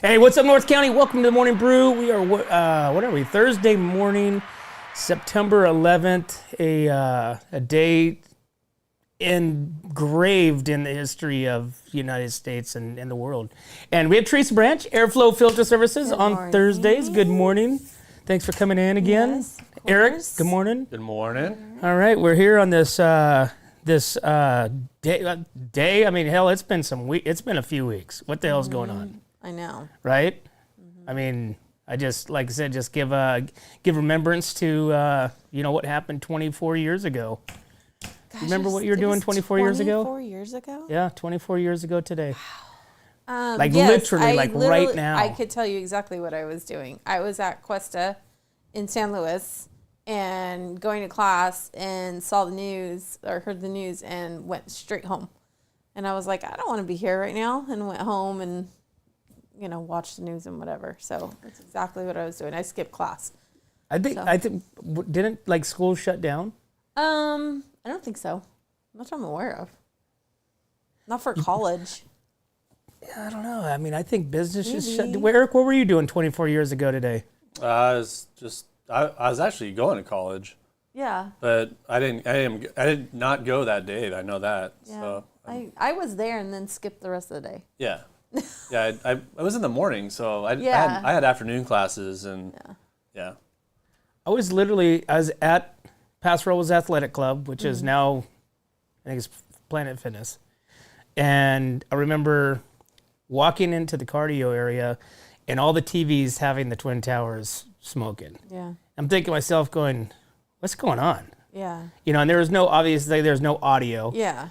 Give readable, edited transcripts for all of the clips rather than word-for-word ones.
Hey, what's up, North County? Welcome to the Morning Brew. We are, what are we? Thursday morning, September 11th, a day engraved in the history of the United States and the world. And we have Teresa Branch, Airflow Filter Services on Thursdays. Good morning. Thanks for coming in again. Yes, Eric, good morning. Good morning. All right, we're here on this day. I mean, hell, it's been it's been a few weeks. What the hell's going on? I know. Right? I mean, I just, like I said, just give remembrance to, what happened 24 years ago. Gosh, Remember what you were doing 24 years ago? 24 years ago? Yeah, 24 years ago today. Yes, literally, right now. I could tell you exactly what I was doing. I was at Cuesta in San Luis and going to class and saw the news or heard the news and went straight home. And I was like, I don't want to be here right now, and went home and watch the news and whatever. So that's exactly what I was doing. I skipped class. I think didn't school shut down? I don't think so. Not that I'm aware of. Not for college. Yeah, I don't know. I mean, I think business just shut down. Eric, what were you doing 24 years ago today? I was actually going to college. Yeah. But I did not go that day. I know that. Yeah. So I was there and then skipped the rest of the day. yeah. Yeah, I was in the morning, so I had afternoon classes and yeah. I was at Paso Robles Athletic Club, which is now, I think it's Planet Fitness. And I remember walking into the cardio area and all the TVs having the Twin Towers smoking. Yeah. I'm thinking to myself going, what's going on? Yeah. And there's no audio. Yeah.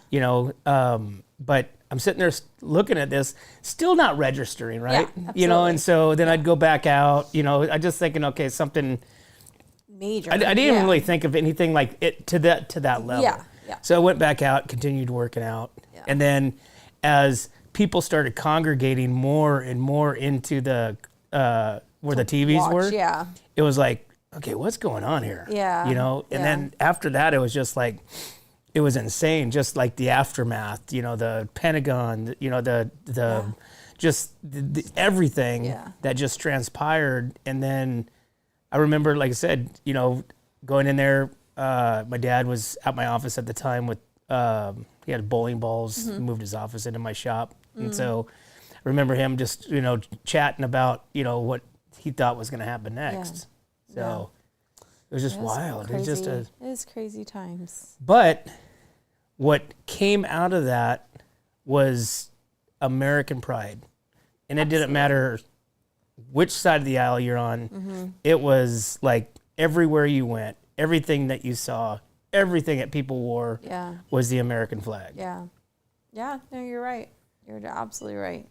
But I'm sitting there looking at this, still not registering, right? Yeah, absolutely. And so then I'd go back out, I just thinking, okay, something major. I didn't even really think of anything like it to that level. Yeah. Yeah. So I went back out, continued working out. Yeah. And then as people started congregating more and more into the where the TVs were, it was like, okay, what's going on here? Yeah. And then after that, it was just like, it was insane, just like the aftermath, the Pentagon, just everything that just transpired. And then I remember, like I said, going in there, my dad was at my office at the time with, he had bowling balls, moved his office into my shop. And so I remember him just, chatting about, what he thought was going to happen next. Yeah. So it was just wild. Crazy. It was crazy times. But what came out of that was American pride. And it didn't matter which side of the aisle you're on. It was like everywhere you went, everything that you saw, everything that people wore was the American flag. Yeah. Yeah, no, you're right. You're absolutely right.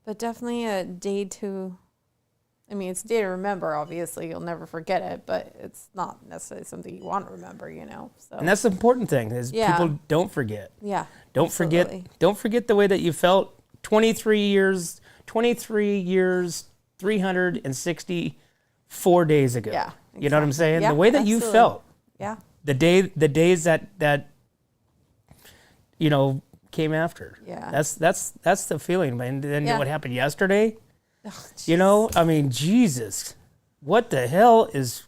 But definitely a day it's a day to remember, obviously. You'll never forget it, but it's not necessarily something you want to remember, So. And that's the important thing is people don't forget. Yeah. Don't forget the way that you felt 23 years, 364 days ago. Yeah. Exactly. You know what I'm saying? Yeah, the way that you felt. Yeah. The days that came after. Yeah. That's the feeling. And then what happened yesterday? Oh, I mean, Jesus, what the hell it's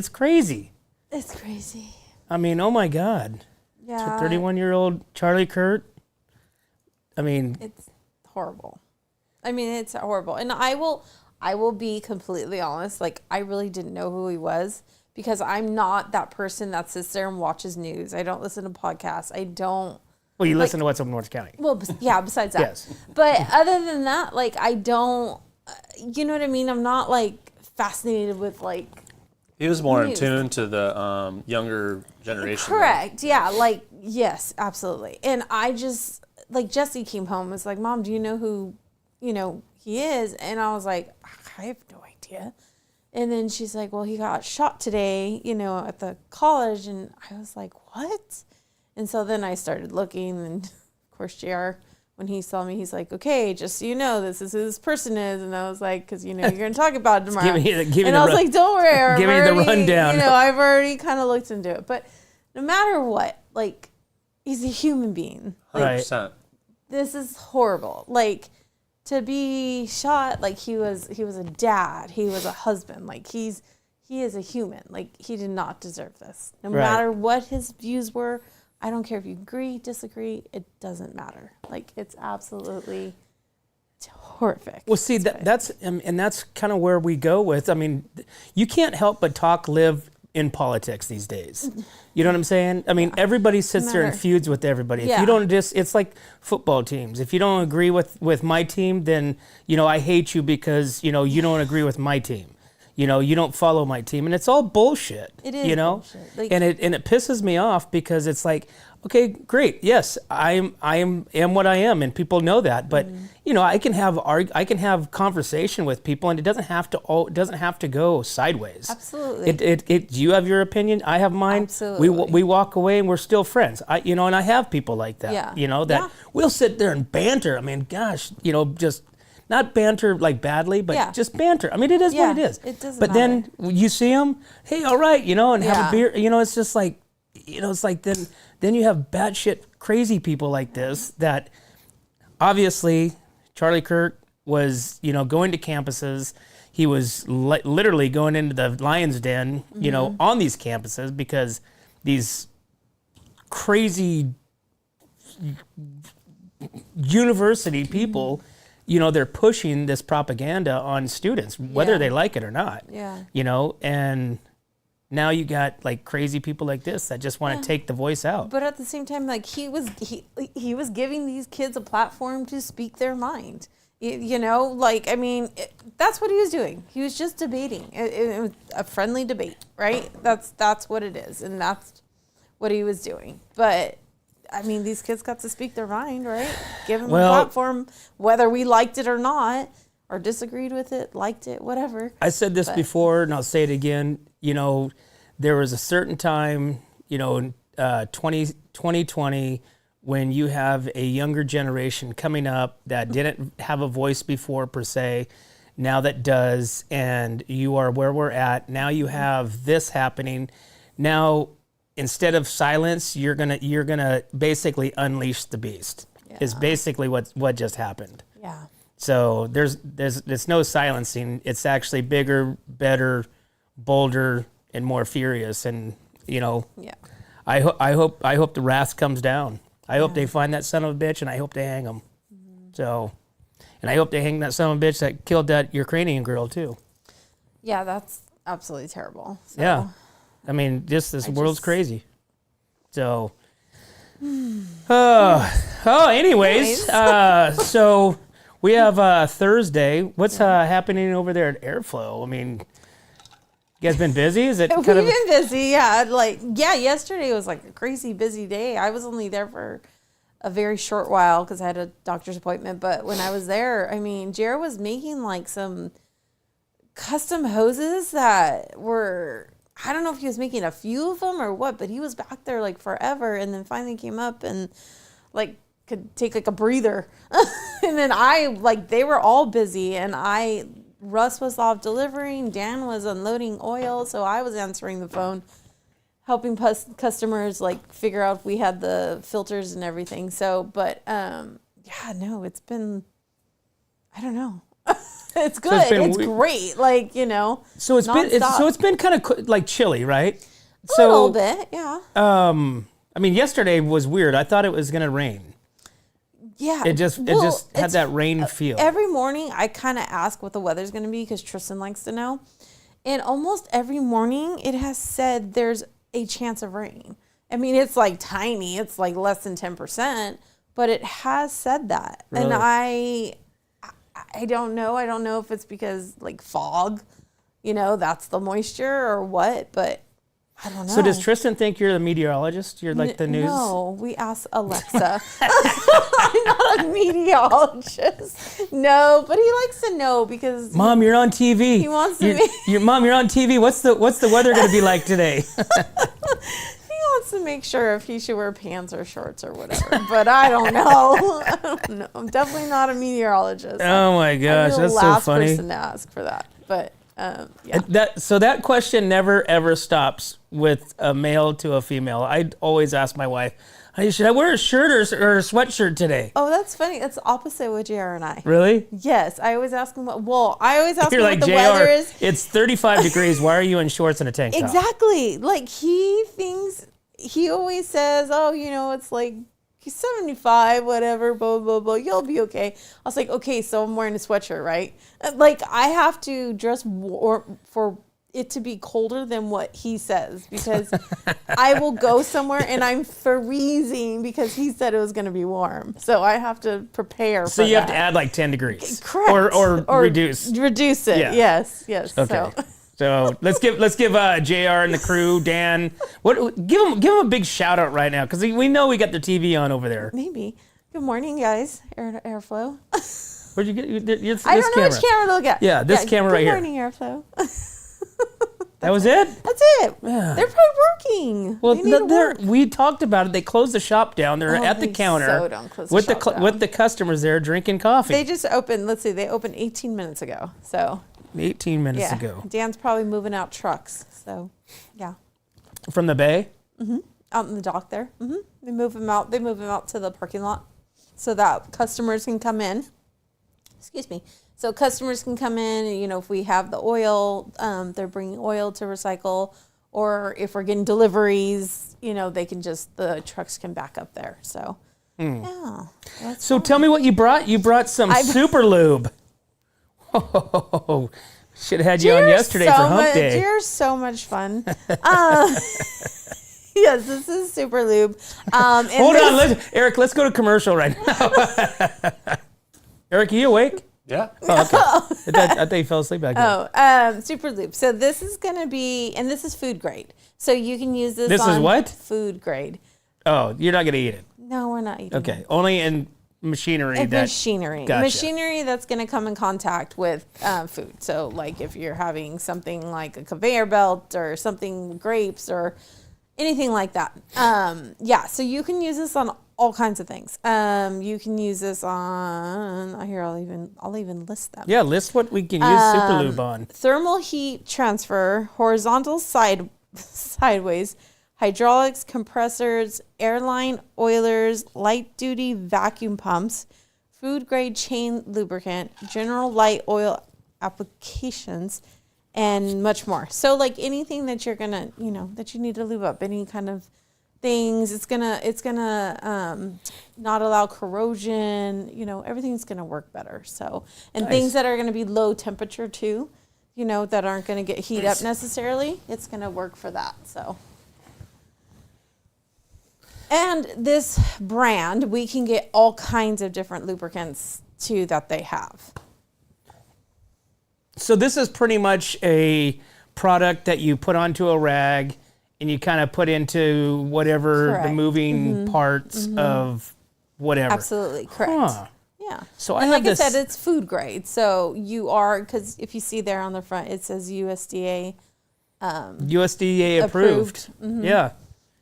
crazy. It's crazy. I mean, oh my God. Yeah. 31-year-old Charlie Kirk. I mean, it's horrible. It's horrible. And I will be completely honest. Like, I really didn't know who he was because I'm not that person that sits there and watches news. I don't listen to podcasts. I don't. Well, you listen to What's Up North County. Well, besides that. Yes. But other than that, like, I don't, you know what I mean? I'm not, like, fascinated with, like, he was more in tune to the younger generation. Correct. Yeah. Like, yes, absolutely. And I just, like, Jessie came home and was like, Mom, do you know who, he is? And I was like, I have no idea. And then she's like, well, he got shot today, at the college. And I was like, what? And so then I started looking, and of course, JR, when he saw me, he's like, okay, just so you know, this is who this person is. And I was like, because, you're going to talk about it tomorrow. And I was like, don't worry. Give me the rundown. I've already kind of looked into it. But no matter what, like, he's a human being. Like, 100%. This is horrible. Like, to be shot like he was a dad, he was a husband, like he is a human. Like, he did not deserve this. No matter what his views were, I don't care if you agree, disagree, it doesn't matter. Like, it's absolutely horrific. Well, see, that's kind of where we go with, I mean, you can't help but live in politics these days. You know what I'm saying? I mean, everybody sits there and feuds with everybody. If you don't it's like football teams. If you don't agree with my team, then, I hate you because, you don't agree with my team. You don't follow my team, and it's all bullshit. It is bullshit. Like, and it pisses me off because it's like, okay, great, yes, I am what I am, and people know that. But I can have conversation with people, and it doesn't have to go sideways. Absolutely. You have your opinion, I have mine. Absolutely. We walk away, and we're still friends. And I have people like that. Yeah. We'll sit there and banter. I mean, gosh, just. Not banter like badly, but just banter. I mean, it is what it is. It doesn't matter. Then you see them, hey, all right, and have a beer. It's just like, it's like then you have batshit crazy people like this that obviously Charlie Kirk was, going to campuses. He was literally going into the lion's den, on these campuses because these crazy university people, they're pushing this propaganda on students, whether they like it or not. Yeah. And now you got like crazy people like this that just want to take the voice out. But at the same time, like he was giving these kids a platform to speak their mind. I mean, that's what he was doing. He was just debating. It was a friendly debate, right? That's what it is, and that's what he was doing. But I mean, these kids got to speak their mind, right? Give them a platform, whether we liked it or not, or disagreed with it, liked it, whatever. I said this before, and I'll say it again. There was a certain time, 2020, when you have a younger generation coming up that didn't have a voice before, per se, now that does, and you are where we're at. Now you have this happening. Now, instead of silence, you're gonna basically unleash the beast. Is basically what just happened. Yeah. So there's no silencing. It's actually bigger, better, bolder, and more furious. And I hope the wrath comes down. I hope they find that son of a bitch, and I hope they hang him. So, and I hope they hang that son of a bitch that killed that Ukrainian girl too. Yeah, that's absolutely terrible. So. Yeah. I mean, this world's crazy. So, anyways, so we have Thursday. What's happening over there at Airflow? I mean, you guys been busy? Is it We've been busy, yeah. Yesterday was like a crazy busy day. I was only there for a very short while because I had a doctor's appointment. But when I was there, I mean, Jared was making like some custom hoses that were... I don't know if he was making a few of them or what, but he was back there like forever, and then finally came up and like could take like a breather. And then they were all busy, and Russ was off delivering, Dan was unloading oil, so I was answering the phone, helping customers like figure out if we had the filters and everything. So, but it's been, I don't know. It's good. So it's great. So it's been kind of like chilly, right? A little bit, yeah. I mean, yesterday was weird. I thought it was gonna rain. Yeah. It just had that rain feel. Every morning I kind of ask what the weather's gonna be because Tristan likes to know, and almost every morning it has said there's a chance of rain. I mean, it's like tiny. It's like less than 10%, but it has said that, really? And I don't know. I don't know if it's because like fog, that's the moisture or what, but I don't know. So does Tristan think you're the meteorologist? You're like the news? No, we asked Alexa. I'm not a meteorologist. No, but he likes to know because Mom, you're on TV. He wants to Mom, you're on TV. What's the weather going to be like today? He wants to make sure if he should wear pants or shorts or whatever, but I don't know. I'm definitely not a meteorologist. Oh my gosh, that's so funny. Last person to ask for that, but yeah. So that question never ever stops with a male to a female. I always ask my wife. Should I wear a shirt or a sweatshirt today? Oh, that's funny. That's opposite with JR and I. Really? Yes. I always ask him I always ask You're him like, what the JR, weather is. it's 35 degrees. Why are you in shorts and a tank top? Exactly. Like he always says, oh, it's like 75, whatever, blah, blah, blah. You'll be okay. I was like, okay, so I'm wearing a sweatshirt, right? Like I have to dress for it to be colder than what he says, because I will go somewhere and I'm freezing because he said it was going to be warm. So I have to prepare So for you that. have to add like 10 degrees. Correct. Or reduce. Reduce it. Yeah. Yes. Okay. So let's give JR and the crew, Dan. Give them a big shout out right now, because we know we got their TV on over there. Maybe. Good morning, guys. Airflow. Where'd you get this I don't know which camera to look at. Yeah, this camera right here. Good morning, Airflow. That was it? That's it. Yeah. They're probably working. Well, we talked about it. They closed the shop down. They're at the counter so don't close the with shop down. with the customers there drinking coffee. They just opened. Let's see. They opened 18 minutes ago. So 18 minutes yeah, ago. Dan's probably moving out trucks. So yeah, From the bay? out in the dock there. They move them out. They move them out to the parking lot so that customers can come in. Excuse me. So customers can come in, and, if we have the oil, they're bringing oil to recycle, or if we're getting deliveries, they can the trucks can back up there. So, yeah. So tell me what you brought. You brought some super lube. Oh, should have had you on yesterday for hump day. You're so much fun. Yes, this is super lube. Hold on, Eric, let's go to commercial right now. Eric, are you awake? Yeah. Oh, okay. I thought you fell asleep back there. Super lube. So this is going to be, and this is food grade. So you can use this This is what? Food grade. Oh, you're not going to eat it. No, we're not eating Okay. Only in machinery. Machinery. Gotcha. Machinery that's going to come in contact with food. So like if you're having something like a conveyor belt or something, grapes or anything like that. Yeah, so you can use this on all kinds of things. You can use this on here. I'll even list them. Yeah, list what we can use super lube on. Thermal heat transfer, horizontal sideways, hydraulics, compressors, airline oilers, light duty vacuum pumps, food grade chain lubricant, general light oil applications, and much more. So like anything that you're gonna, that you need to lube up, any kind of things, it's gonna not allow corrosion. Everything's gonna work better. So, and Nice. things that are gonna be low temperature too, that aren't gonna get heat up necessarily, it's gonna work for that. So, and this brand, we can get all kinds of different lubricants too that they have. So this is pretty much a product that you put onto a rag and you kind of put into whatever Correct. the moving parts of whatever. Absolutely correct. Huh. Yeah. So I and have like this. I said, it's food grade. So because if you see there on the front, it says USDA. USDA approved. Yeah.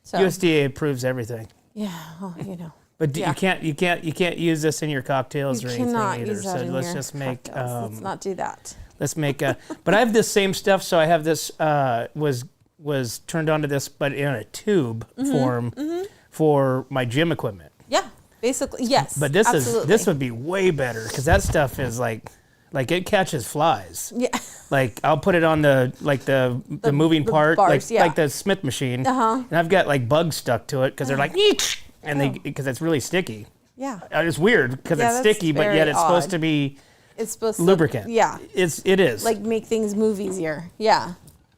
So, USDA approves everything. Yeah, well, But Yeah. you can't use this in your cocktails you or anything cannot either. use that So in let's your just make cocktails. Let's not do that. let's make a. But I have this same stuff. So I have this was turned onto this, but in a tube form for my gym equipment. Yeah, basically, yes. But this absolutely. this would be way better because that stuff is like it catches flies. Yeah. Like I'll put it on the moving part, bars, yeah. like the Smith machine, and I've got like bugs stuck to it because they're like, and because it's really sticky. Yeah. It's weird because Yeah, it's that's sticky, but very yet it's supposed odd. to be It's supposed lubricant. to. Yeah. It is. Like make things move easier. Yeah.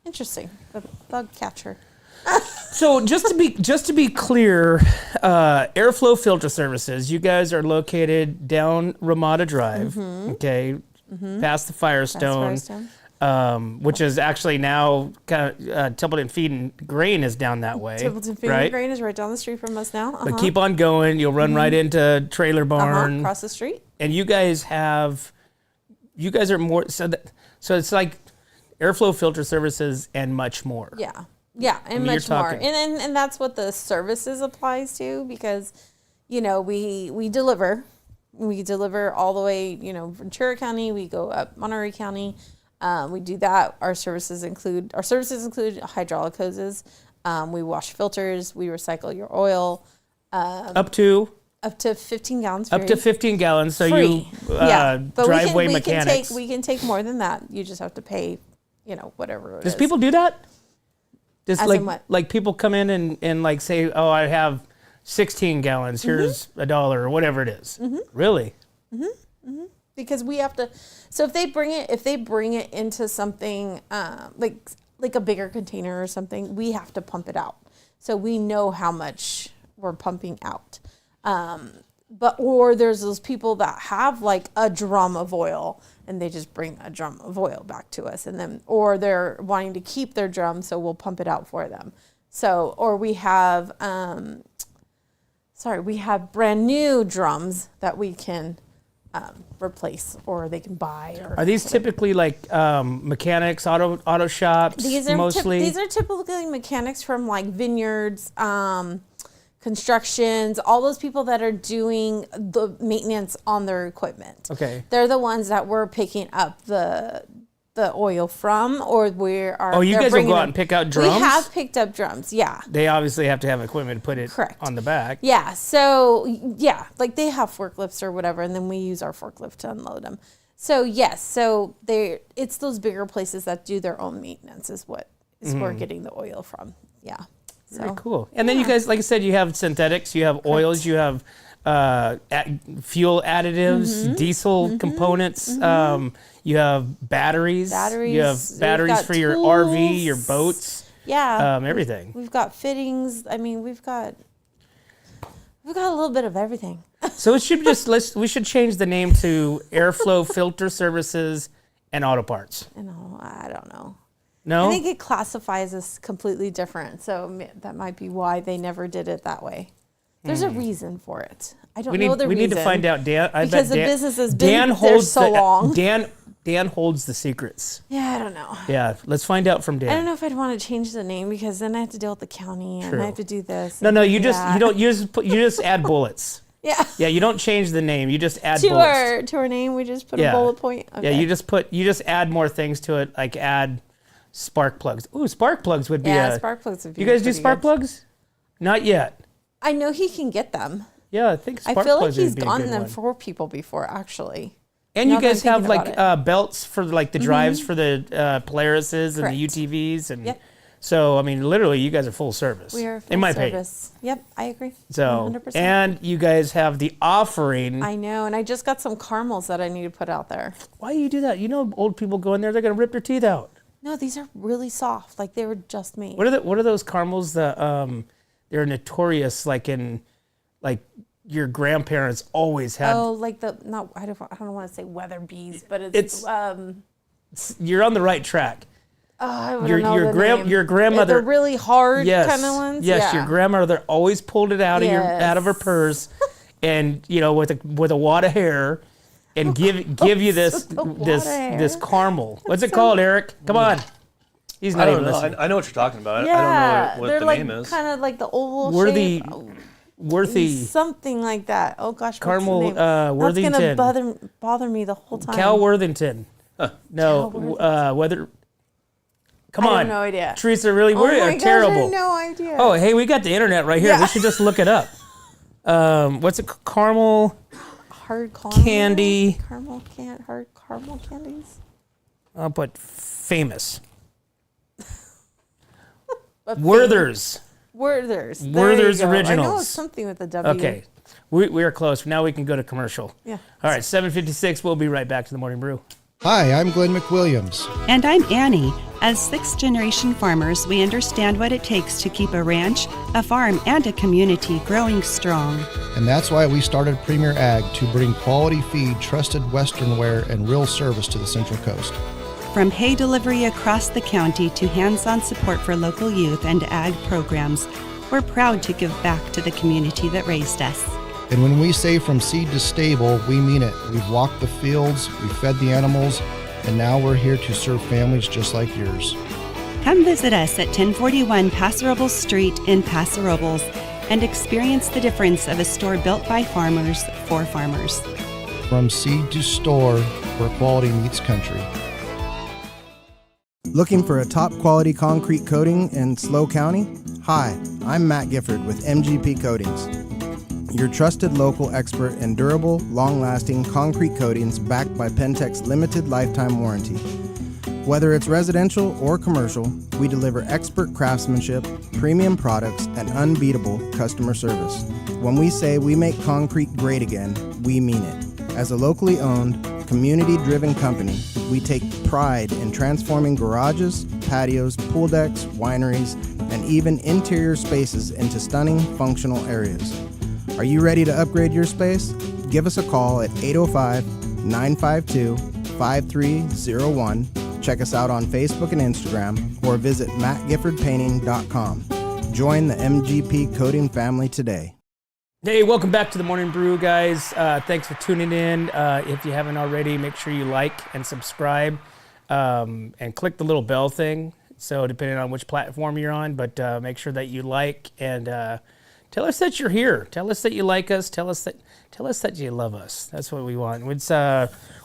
Interesting. The bug catcher. So just to be clear, Airflow Filter Services, you guys are located down Ramada Drive, okay, past the Firestone, which is actually now kind of Templeton Feed and Grain is down that way. Templeton Feed right? and Grain is right down the street from us now. But keep on going. You'll run right into Trailer Barn. Across the street. And you guys are more, so it's like Airflow Filter Services and much more. Yeah. Yeah, and you're much more. talking- And that's what the services applies to because, we deliver. We deliver all the way, Ventura County. We go up Monterey County. We do that. Our services include hydraulic hoses. We wash filters. We recycle your oil. Up to 15 gallons. Up to 15 gallons. So free. But driveway mechanics. We can take more than that. You just have to pay, whatever it is. Does people do that? Just As in what? like people come in and like say, oh, I have 16 gallons. Here's $1 or whatever it is. Really? Because we have to. So if they bring it into something like a bigger container or something, we have to pump it out. So we know how much we're pumping out. Or there's those people that have like a drum of oil and they just bring a drum of oil back to us, or they're wanting to keep their drum, so we'll pump it out for them. So, or we have, we have brand new drums that we can replace, or they can buy. Are these typically like mechanics, auto shops? These are mostly. These are typically mechanics from like vineyards, constructions, all those people that are doing the maintenance on their equipment. Okay. They're the ones that we're picking up the oil from, or we are. Oh, you guys will go out and pick out drums? We have picked up drums, yeah. They obviously have to have equipment to put it Correct. on the back. Yeah, so, yeah, like they have forklifts or whatever, and then we use our forklift to unload them. So, yes, it's those bigger places that do their own maintenance is what we're getting the oil from, yeah. Very cool. And then you guys, like I said, you have synthetics, you have oils, you have fuel additives, diesel components, you have batteries. You have batteries for your RV, your boats. Yeah. Everything. We've got fittings. I mean, we've got a little bit of everything. So it should we should change the name to Airflow Filter Services and Auto Parts. I don't know. No? I think it classifies as completely different, so that might be why they never did it that way. There's a reason for it. I don't know the reason. We need to find out. Dan, because the business has been there so long. Dan holds the secrets. Yeah, I don't know. Yeah, let's find out from Dan. I don't know if I'd want to change the name because then I have to deal with the county and I have to do this. No, you just add bullets. Yeah. Yeah, you don't change the name. You just add bullets. To our name, we just put a bullet point. Okay. Yeah, you just add more things to it, like add spark plugs. Ooh, spark plugs would be spark plugs would be You guys do spark good. plugs? Not yet. I know he can get them. Yeah, I think spark I feel like plugs would he's be a gotten good them one. for people before, actually. And Now you that guys I'm have thinking like belts for like the drives for the Polarises and Correct. the UTVs, and Yep. so I mean, literally, you guys are full service. We are full in my service. Yep, I agree. So 100%. and you guys have the offering. I know, and I just got some caramels that I need to put out there. Why do you do that? You know, old people go in there, they're gonna rip their teeth out. No, these are really soft, like they were just made. What are those caramels that they're notorious, like your grandparents always had? Oh, like I don't want to say weather bees, but it's you're on the right track. I don't know the name. Your grandmother. They're really hard yes, kind of ones. Yes, yeah. your grandmother always pulled it out of Yes. her purse, and with a wad of hair, and give you this caramel. What's it called, Eric? Come on. He's not even listening. I know what you're talking about. Yeah, I don't know what the like name is. Kind of like the oval Worthy something like that. Oh gosh, caramel what's the name? Worthington. That's gonna bother me the whole time. Cal Worthington. No, whether. Come on. I have no idea. Teresa, really, Oh we my are gosh, terrible. I have no idea. Oh, hey, we got the internet right here. Yeah. We should just look it up. What's it? Caramel hard caramel candy. Hard caramel candies. I'll put famous. Werther's. Werther's Originals. I know it's something with a W. Okay, we are close. Now we can go to commercial. Yeah. All right, 7:56. We'll be right back to the Morning Brew. Hi, I'm Glenn McWilliams. And I'm Annie. As sixth-generation farmers, we understand what it takes to keep a ranch, a farm, and a community growing strong. And that's why we started Premier Ag to bring quality feed, trusted Western wear, and real service to the Central Coast. From hay delivery across the county to hands-on support for local youth and ag programs, we're proud to give back to the community that raised us. And when we say from seed to stable, we mean it. We've walked the fields, we've fed the animals, and now we're here to serve families just like yours. Come visit us at 1041 Paso Robles Street in Paso Robles and experience the difference of a store built by farmers for farmers. From seed to store, where quality meets country. Looking for a top quality concrete coating in SLO County? Hi, I'm Matt Gifford with MGP Coatings. your trusted local expert in durable, long-lasting concrete coatings backed by Pentec's limited lifetime warranty. Whether it's residential or commercial, we deliver expert craftsmanship, premium products, and unbeatable customer service. When we say we make concrete great again, we mean it. As a locally owned, community-driven company, we take pride in transforming garages, patios, pool decks, wineries, and even interior spaces into stunning, functional areas. Are you ready to upgrade your space? Give us a call at 805-952-5301. Check us out on Facebook and Instagram, or visit mattgiffordpainting.com. Join the MGP Coating family today. Hey, welcome back to the Morning Brew, guys. Thanks for tuning in. If you haven't already, make sure you like and subscribe, and click the little bell thing. So depending on which platform you're on, but make sure that you like and tell us that you're here. Tell us that you like us. Tell us that you love us. That's what we want.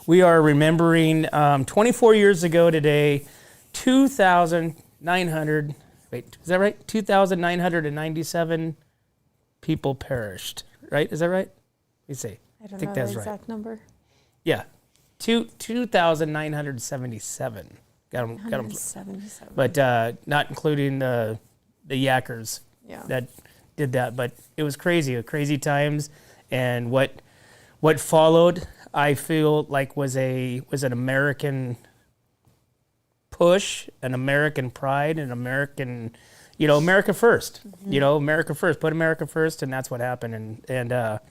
We are remembering 24 years ago today, 2,900. Wait, is that right? 2,997 people perished. Right? Is that right? Let me see. I don't know the exact number. Yeah, 2,977. Got them. 177. But not including the yackers that did that. But it was crazy, crazy times, and what followed, I feel like was an American push, an American pride, an American, America first. Mm-hmm. America first. Put America first, and that's what happened. And that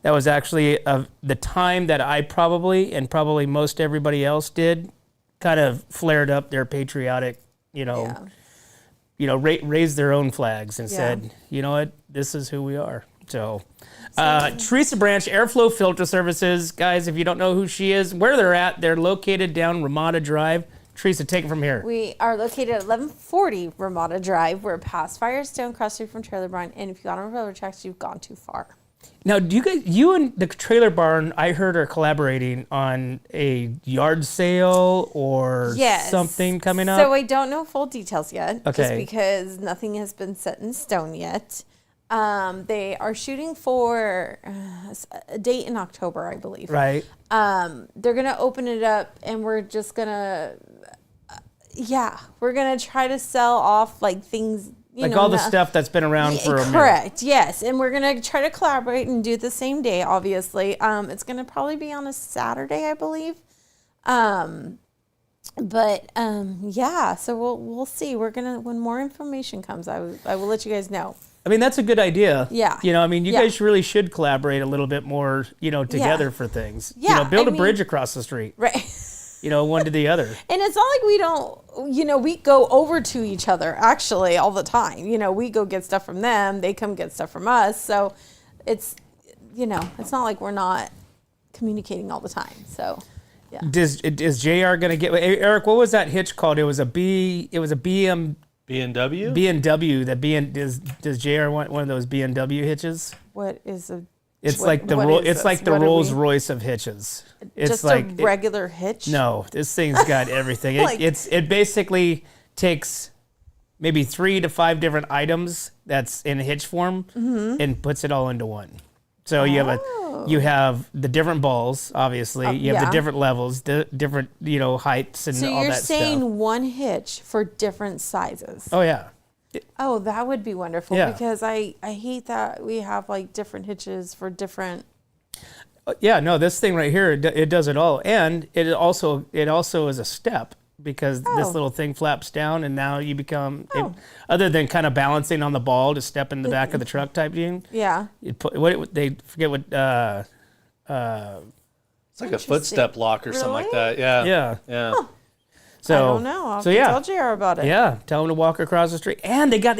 was actually the time that I probably most everybody else did, kind of flared up their patriotic, raised their own flags and said, you know what, this is who we are. So, Teresa Branch, Airflow Filter Services. Guys, if you don't know who she is, where they're at, they're located down Ramada Drive. Teresa, take it from here. We are located at 1140 Ramada Drive. We're past Firestone, cross street from Trailer Barn, and if you got on railroad tracks, you've gone too far. Now, you and the Trailer Barn, I heard, are collaborating on a yard sale or something coming up? So I don't know full details yet, okay, just because nothing has been set in stone yet. They are shooting for a date in October, I believe. Right. They're going to open it up, and we're just going to, we're going to try to sell off like things, all the stuff that's been around for a minute. Correct, yes. And we're going to try to collaborate and do it the same day, obviously. It's going to probably be on a Saturday, I believe. So we'll see. We're going to, when more information comes, I will let you guys know. I mean, that's a good idea. Yeah. You guys really should collaborate a little bit more, together for things. Yeah. Build a bridge across the street. Right. One to the other. And it's not like we don't, we go over to each other actually all the time. We go get stuff from them. They come get stuff from us. So it's, it's not like we're not communicating all the time. So, yeah. Is JR going to get, Eric, what was that hitch called? It was a BM. B&W? B&W. Does JR want one of those B&W hitches? What is a? It's like the Rolls Royce of hitches. It's just like a regular hitch. No, this thing's got everything. It basically takes maybe 3 to 5 different items that's in hitch form and puts it all into one. So you have the different balls, obviously. You have the different levels, the different heights and all that stuff. So you're saying one hitch for different sizes. Oh yeah. Oh, that would be wonderful because I hate that we have like different hitches for different. Yeah, no, this thing right here, it does it all, and it also is a step because this little thing flaps down, and now you become other than kind of balancing on the ball to step in the back of the truck type thing. Yeah. They forget what. It's like a footstep lock or something like that. Yeah. Yeah. Yeah. Huh. So, I don't know. I'll tell JR about it. Yeah, tell him to walk across the street. And they got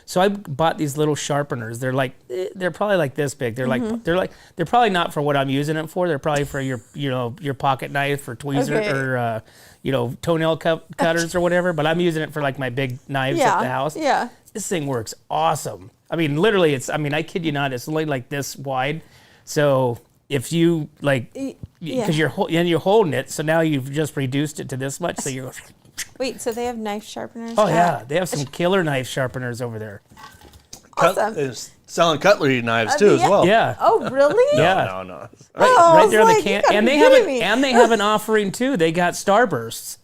so I bought these little sharpeners. They're probably like this big. They're they're probably not for what I'm using it for. They're probably for your pocket knife or tweezer or toenail cutters or whatever. But I'm using it for like my big knives at the house. Yeah. This thing works awesome. I mean, literally, I kid you not, it's only like this wide. So if you because you're holding it, so now you've just reduced it to this much. So you're wait. So they have knife sharpeners? Oh yeah, they have some killer knife sharpeners over there. Awesome. selling cutlery knives too as well. Yeah. Oh, really? Yeah. No. Right there on the like, can, you gotta and be they have kidding me. and they have an offering too. They got Starbursts.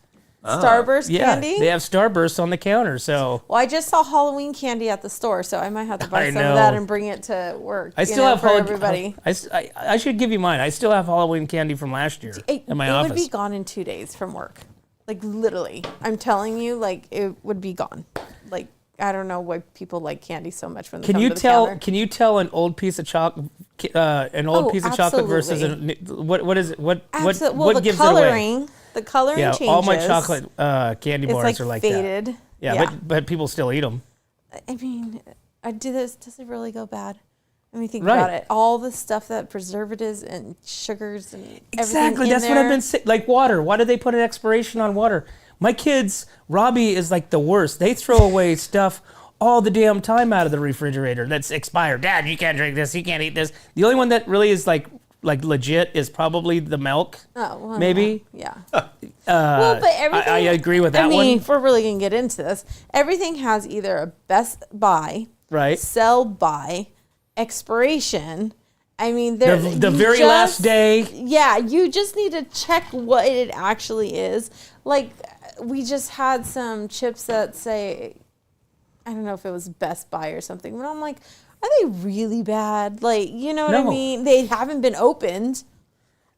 Starburst Yeah, candy? they have Starbursts on the counter. So Well, I just saw Halloween candy at the store, so I might have to buy I some of know. that and bring it to work. I still have for everybody. I should give you mine. I still have Halloween candy from last year in my office. It would be gone in 2 days from work. Like literally, I'm telling you, like it would be gone. Like I don't know why people like candy so much when they come to the counter. Can you tell an old piece of chocolate, chocolate versus what is it? What the gives coloring, it away? The coloring Yeah, changes. all my chocolate candy it's bars like are like faded. that. Yeah, but people still eat them. I mean, I do this. Does it really go bad? I mean, think Right. about it. All the stuff that preservatives and sugars and Exactly. everything That's in what I've there. been saying. Like water. Why do they put an expiration on water? My kids, Robbie is like the worst. They throw away stuff all the damn time out of the refrigerator that's expired. Dad, you can't drink this. You can't eat this. The only one that really is like legit is probably the milk. Oh, well, maybe. Yeah. Well, but everything. I agree with that I mean, one. if we're really gonna get into this, everything has either a best buy, Right. sell by, expiration. I mean, there The very last day. Yeah, you just need to check what it actually is. Like, we just had some chips that say, I don't know if it was Best Buy or something, but I'm like, are they really bad? Like, you know what I No. mean? They haven't been opened.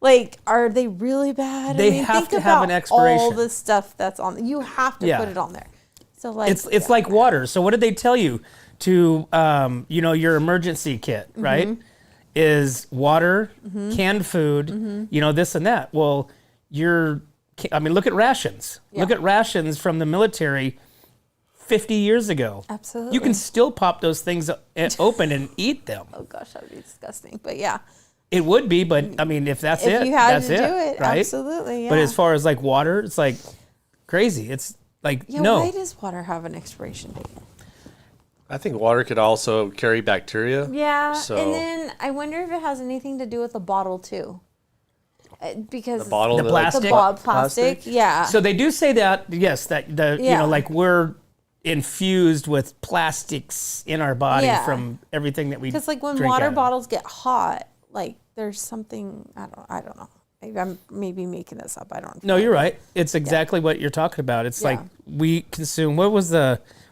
Like, are they really bad? They I mean, have think to have an about expiration. all the stuff that's on. You have to Yeah. put it on there. So like, It's like water. So what did they tell you to your emergency kit, right? Is water, canned food, this and that. Well, look at rations. Yeah. Look at rations from the military 50 years ago. Absolutely. You can still pop those things open and eat them. oh gosh, that would be disgusting. But yeah, It would be, but I mean, if that's if it, you had that's to it, do it, right? absolutely. Yeah. But as far as like water, it's like crazy. It's like, yeah, no. why does water have an expiration date? I think water could also carry bacteria. Yeah, So and then I wonder if it has anything to do with the bottle too, because the bottle, The plastic? plastic, yeah. So they do say that, yes, that Yeah. like we're infused with plastics in our body Yeah. from everything that we Because like when drink water out of. bottles get hot, like there's something I don't know. I'm maybe making this up. I don't. No, you're right. It's exactly what you're talking about. It's like Yeah. we consume.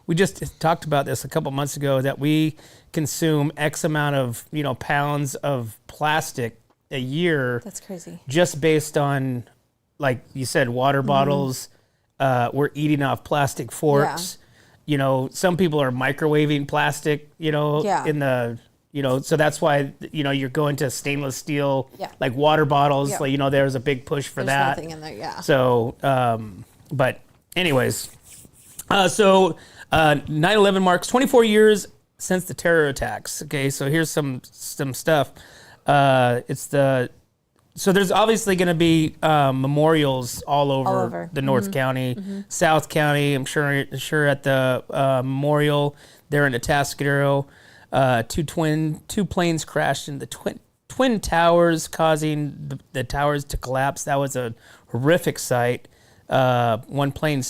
We just talked about this a couple months ago that we consume X amount of pounds of plastic a year. That's crazy. Just based on, like you said, water bottles. We're eating off plastic forks. Some people are microwaving plastic. Yeah. In the. So that's why you're going to stainless steel, Yeah. like water bottles. Yeah. Like there's a big push for There's that. nothing in there. Yeah. So, but anyways, 9/11 marks 24 years since the terror attacks. Okay, so here's some stuff. So there's obviously going to be memorials all over the North County, South County. I'm sure at the memorial there in Atascadero, two planes crashed in the twin towers, causing the towers to collapse. That was a horrific sight. One plane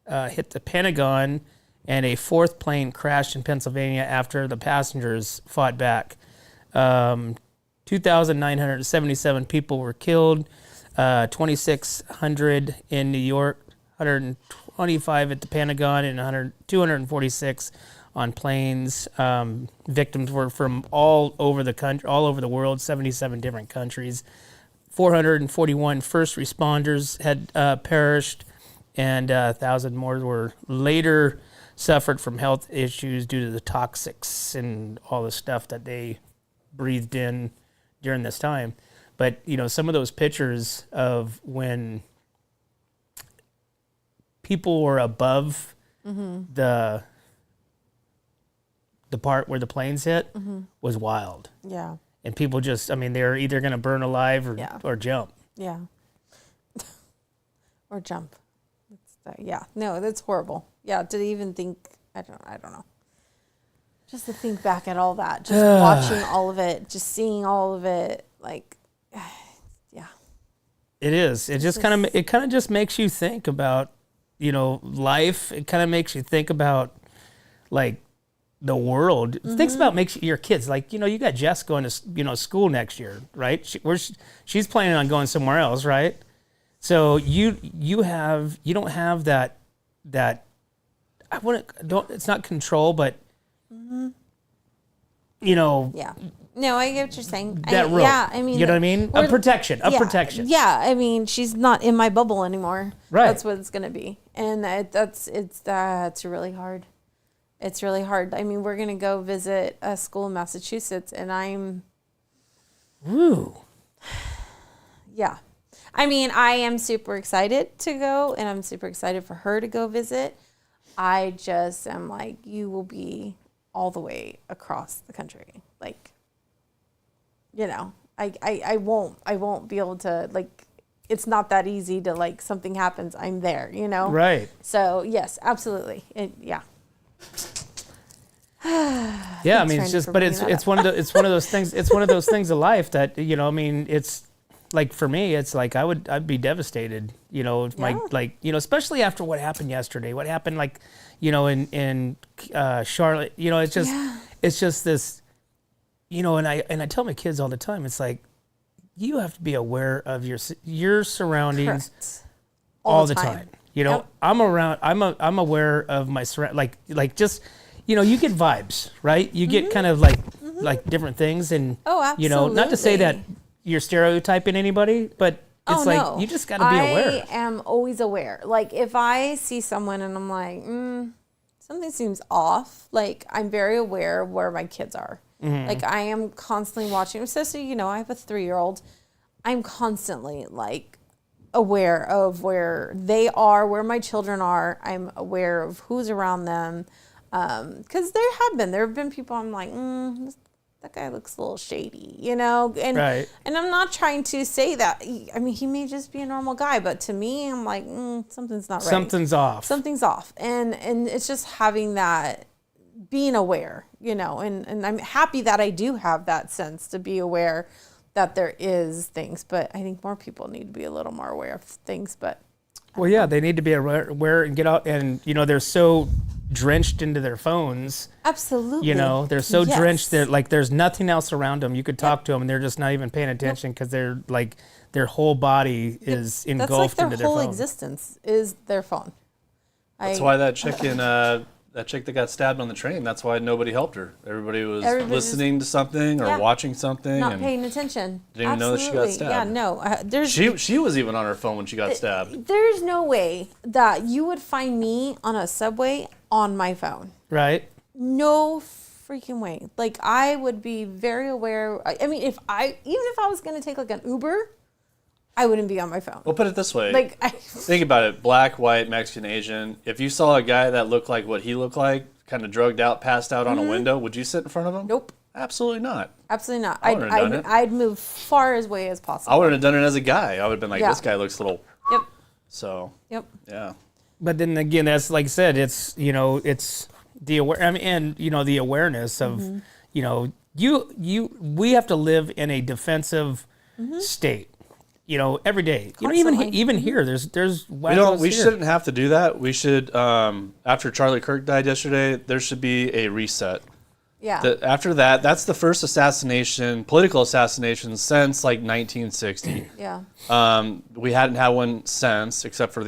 hit the Pentagon, and a fourth plane crashed in Pennsylvania after the passengers fought back. 2,977 people were killed, 2,600 in New York, 125 at the Pentagon, and 246 on planes. Victims were from all over the country, all over the world, 77 different countries. 441 first responders had perished, and 1,000 more were later suffered from health issues due to the toxics and all the stuff that they breathed in during this time. But some of those pictures of when people were above the part where the planes hit was wild. Yeah. And people just, they're either going to burn alive or jump. Yeah. Or jump. No, that's horrible. Yeah, to even think, I don't know. Just to think back at all that, just watching all of it, just seeing all of it, like, yeah. It is. It just kind of just makes you think about, life. It kind of makes you think about, like, the world. Think about your kids. Like, you got Jess going to, school next year, right? She's planning on going somewhere else, right? So you don't have that it's not control, but Yeah. No, I get what you're saying. That rope. Yeah, I mean, you know what I mean? A protection. Protection. Yeah, I mean, she's not in my bubble anymore. Right. That's what it's gonna be, and that's really hard. It's really hard. I mean, we're gonna go visit a school in Massachusetts, and I'm. Woo. Yeah, I mean, I am super excited to go, and I'm super excited for her to go visit. I just am like, you will be all the way across the country, like. I won't be able to, like, it's not that easy to, like, something happens, I'm there, Right. So yes, absolutely. Yeah. Yeah, I mean, it's one of those things. It's one of those things of life that, I mean, it's like, for me, it's like I'd be devastated, if especially after what happened yesterday, what happened, like, in Charlotte, it's just this. And I tell my kids all the time, it's like, you have to be aware of your surroundings. Correct. all the time. Yep. I'm aware of my like just, you get vibes, right? You get kind of like different things, and not to say that you're stereotyping anybody, but it's like you just got to be aware. I am always aware. Like, if I see someone and I'm like, something seems off, like, I'm very aware of where my kids are. Like, I am constantly watching, especially, I have a 3-year-old. I'm constantly, like, aware of where they are, where my children are. I'm aware of who's around them. Because there have been people I'm like, that guy looks a little shady, and Right. and I'm not trying to say that. I mean, he may just be a normal guy, but to me, I'm like, something's not right. Something's off. Something's off, and it's just having that, being aware, and I'm happy that I do have that sense to be aware that there is things, but I think more people need to be a little more aware of things. But well, yeah, they need to be aware and get out, and they're so drenched into their phones. Absolutely. They're so drenched that, like, there's nothing else around them. You could talk to them and they're just not even paying attention because they're like, their whole body is engulfed into their phone. Their whole existence is their phone. That's why that chick that got stabbed on the train, that's why nobody helped her. Everybody was listening to something or watching something. Not paying attention. Didn't even know that she got stabbed. Yeah, no. She was even on her phone when she got stabbed. There's no way that you would find me on a subway on my phone. Right. No freaking way. Like, I would be very aware. I mean, even if I was going to take, like, an Uber, I wouldn't be on my phone. Well, put it this way. Like, think about it. Black, white, Mexican, Asian. If you saw a guy that looked like what he looked like, kind of drugged out, passed out on a window, would you sit in front of him? Nope. Absolutely not. Absolutely not. I'd move far away as possible. I wouldn't have done it as a guy. I would have been like, this guy looks a little... Yep. So... Yep. Yeah. But then again, that's like I said, it's it's the the awareness of we have to live in a defensive state, every day. Even here, there's we shouldn't have to do that. We should after Charlie Kirk died yesterday, there should be a reset. Yeah. After that, that's the first political assassination since like 1960. Yeah. We hadn't had one since, except for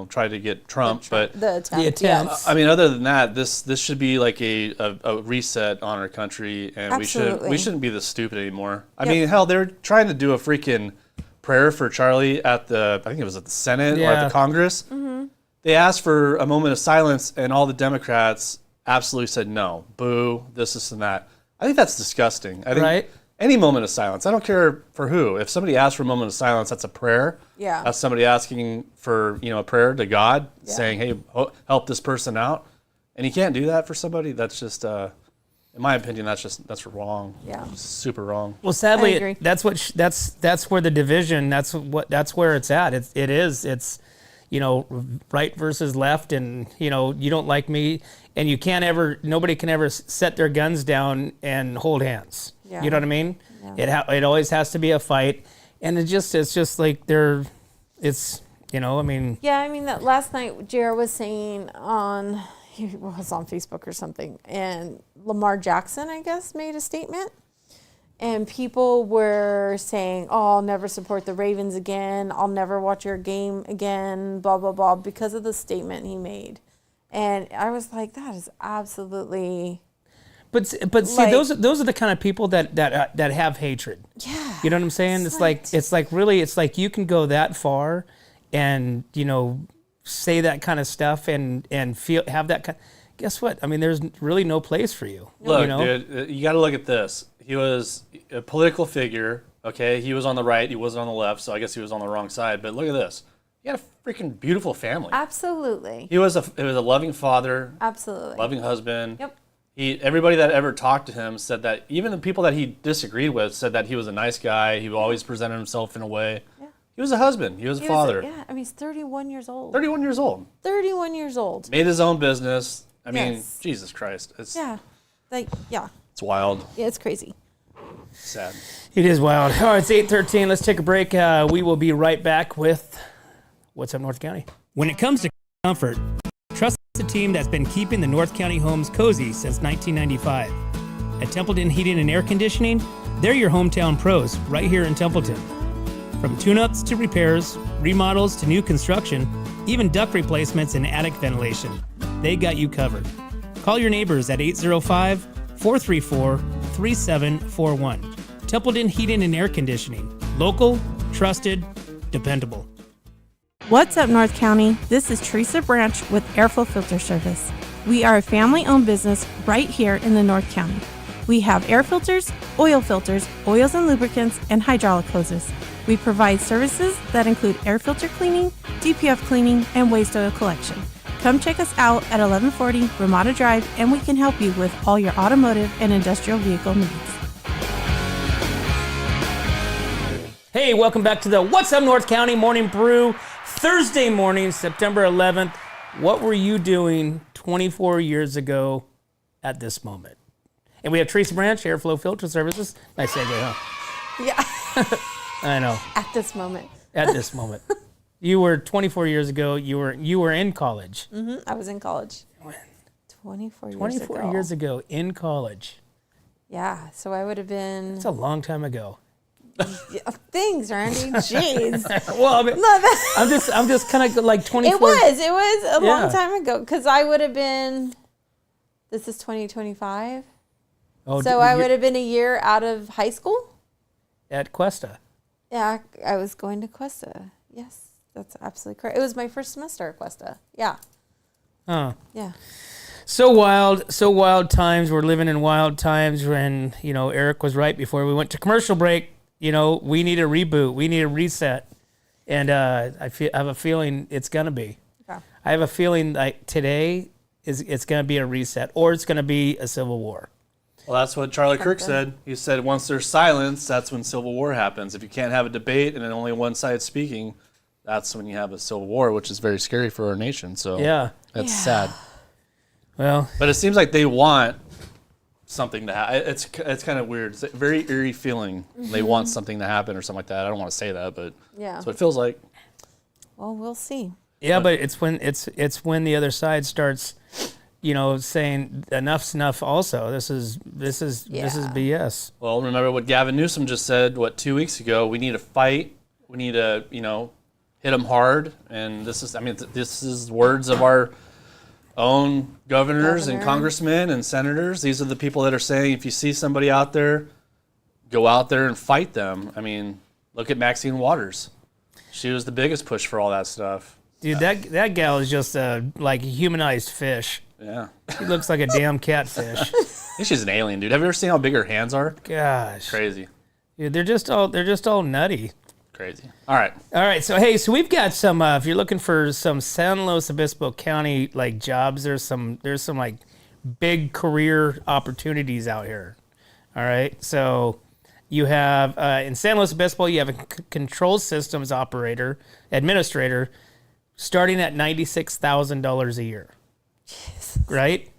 try to get Trump, but the attempt. Yes. I mean, other than that, this should be like a reset on our country, and Absolutely. we shouldn't be this stupid anymore. I mean, hell, they're trying to do a freaking prayer for Charlie I think it was at the Senate or at the Congress. Mm-hmm. They asked for a moment of silence, and all the Democrats absolutely said no, boo, this and that. I think that's disgusting. I think any moment of silence, I don't care for who. If somebody asks for a moment of silence, that's a prayer. Yeah. That's somebody asking for a prayer to God, saying, hey, help this person out. And you can't do that for somebody. That's just, in my opinion, that's wrong. Yeah. It's super wrong. Well, sadly, I agree. that's where the division. That's where it's at. It's right versus left, and you don't like me, and nobody can ever set their guns down and hold hands. Yeah. You know what I mean? Yeah. It always has to be a fight, and it's just like I mean. Yeah, I mean, that last night, Jared was saying on he was on Facebook or something, and Lamar Jackson, I guess, made a statement. And people were saying, oh, I'll never support the Ravens again. I'll never watch your game again, blah, blah, blah, because of the statement he made. And I was like, that is absolutely... But see, those are the kind of people that have hatred. Yeah. You know what I'm saying? It's like you can go that far and, say that kind of stuff and have that kind... Guess what? I mean, there's really no place for you. Look, dude, you got to look at this. He was a political figure, okay? He was on the right, he wasn't on the left, so I guess he was on the wrong side. But look at this. He had a freaking beautiful family. Absolutely. He was a loving father. Absolutely. Loving husband. Yep. Everybody that ever talked to him said that, even the people that he disagreed with said that he was a nice guy. He always presented himself in a way. Yeah. He was a husband. He was a father. He's 31 years old. 31 years old. 31 years old. Made his own business. I mean, Jesus Christ. It's It's wild. Yeah, it's crazy. Sad. It is wild. All right, it's 8:13. Let's take a break. We will be right back with What's Up North County. When it comes to comfort, trust the team that's been keeping the North County homes cozy since 1995. At Templeton Heating and Air Conditioning, they're your hometown pros right here in Templeton. From tune-ups to repairs, remodels to new construction, even duct replacements and attic ventilation, they got you covered. Call your neighbors at 805-434-3741. Templeton Heating and Air Conditioning. Local, trusted, dependable. What's up, North County? This is Teresa Branch with Airflow Filter Service. We are a family-owned business right here in the North County. We have air filters, oils and lubricants, and hydraulic hoses. We provide services that include air filter cleaning, DPF cleaning, and waste oil collection. Come check us out at 1140 Ramada Drive, and we can help you with all your automotive and industrial vehicle needs. Hey, welcome back to the What's Up North County Morning Brew, Thursday morning, September 11th. What were you doing 24 years ago at this moment? And we have Teresa Branch, Airflow Filter Services. Nice segue, huh? Yeah. I know. At this moment. At this moment. You were 24 years ago, you were in college. Mm-hmm. I was in college. When? 24 years ago in college. Yeah, so I would have been... That's a long time ago. Yeah, things, Randy. Jeez. Well, I mean, I'm just kind of like 24. It was a long time ago because I would have been. This is 2025. Oh, so I would have been a year out of high school. At Cuesta. Yeah, I was going to Cuesta. Yes, that's absolutely correct. It was my first semester at Cuesta. Yeah. Oh. Yeah. So wild times. We're living in wild times when, Eric was right before we went to commercial break. We need a reboot. We need a reset. And I have a feeling it's going to be. Okay. I have a feeling like today it's going to be a reset or it's going to be a civil war. Well, that's what Charlie Kirk said. He said once there's silence, that's when civil war happens. If you can't have a debate and then only one side speaking, that's when you have a civil war, which is very scary for our nation. So that's sad. Well, but it seems like they want something to happen. It's kind of weird. It's a very eerie feeling. Mm-hmm. They want something to happen or something like that. I don't want to say that, but that's what it feels like. Well, we'll see. Yeah, but it's when the other side starts, saying enough's enough. Also, this is BS. Well, remember what Gavin Newsom just said 2 weeks ago. We need to fight. We need to hit them hard. And this is words of our own governors and congressmen and senators. These are the people that are saying, if you see somebody out there, go out there and fight them. I mean, look at Maxine Waters. She was the biggest push for all that stuff. Dude, that gal is just like a humanized fish. Yeah. She looks like a damn catfish. I think she's an alien, dude. Have you ever seen how big her hands are? Gosh. Crazy. Dude, they're just all nutty. Crazy. All right. So we've got some. If you're looking for some San Luis Obispo County like jobs, there's some like big career opportunities out here. All right. So you have in San Luis Obispo, you have a control systems administrator, starting at $96,000 a year. Jesus. Right.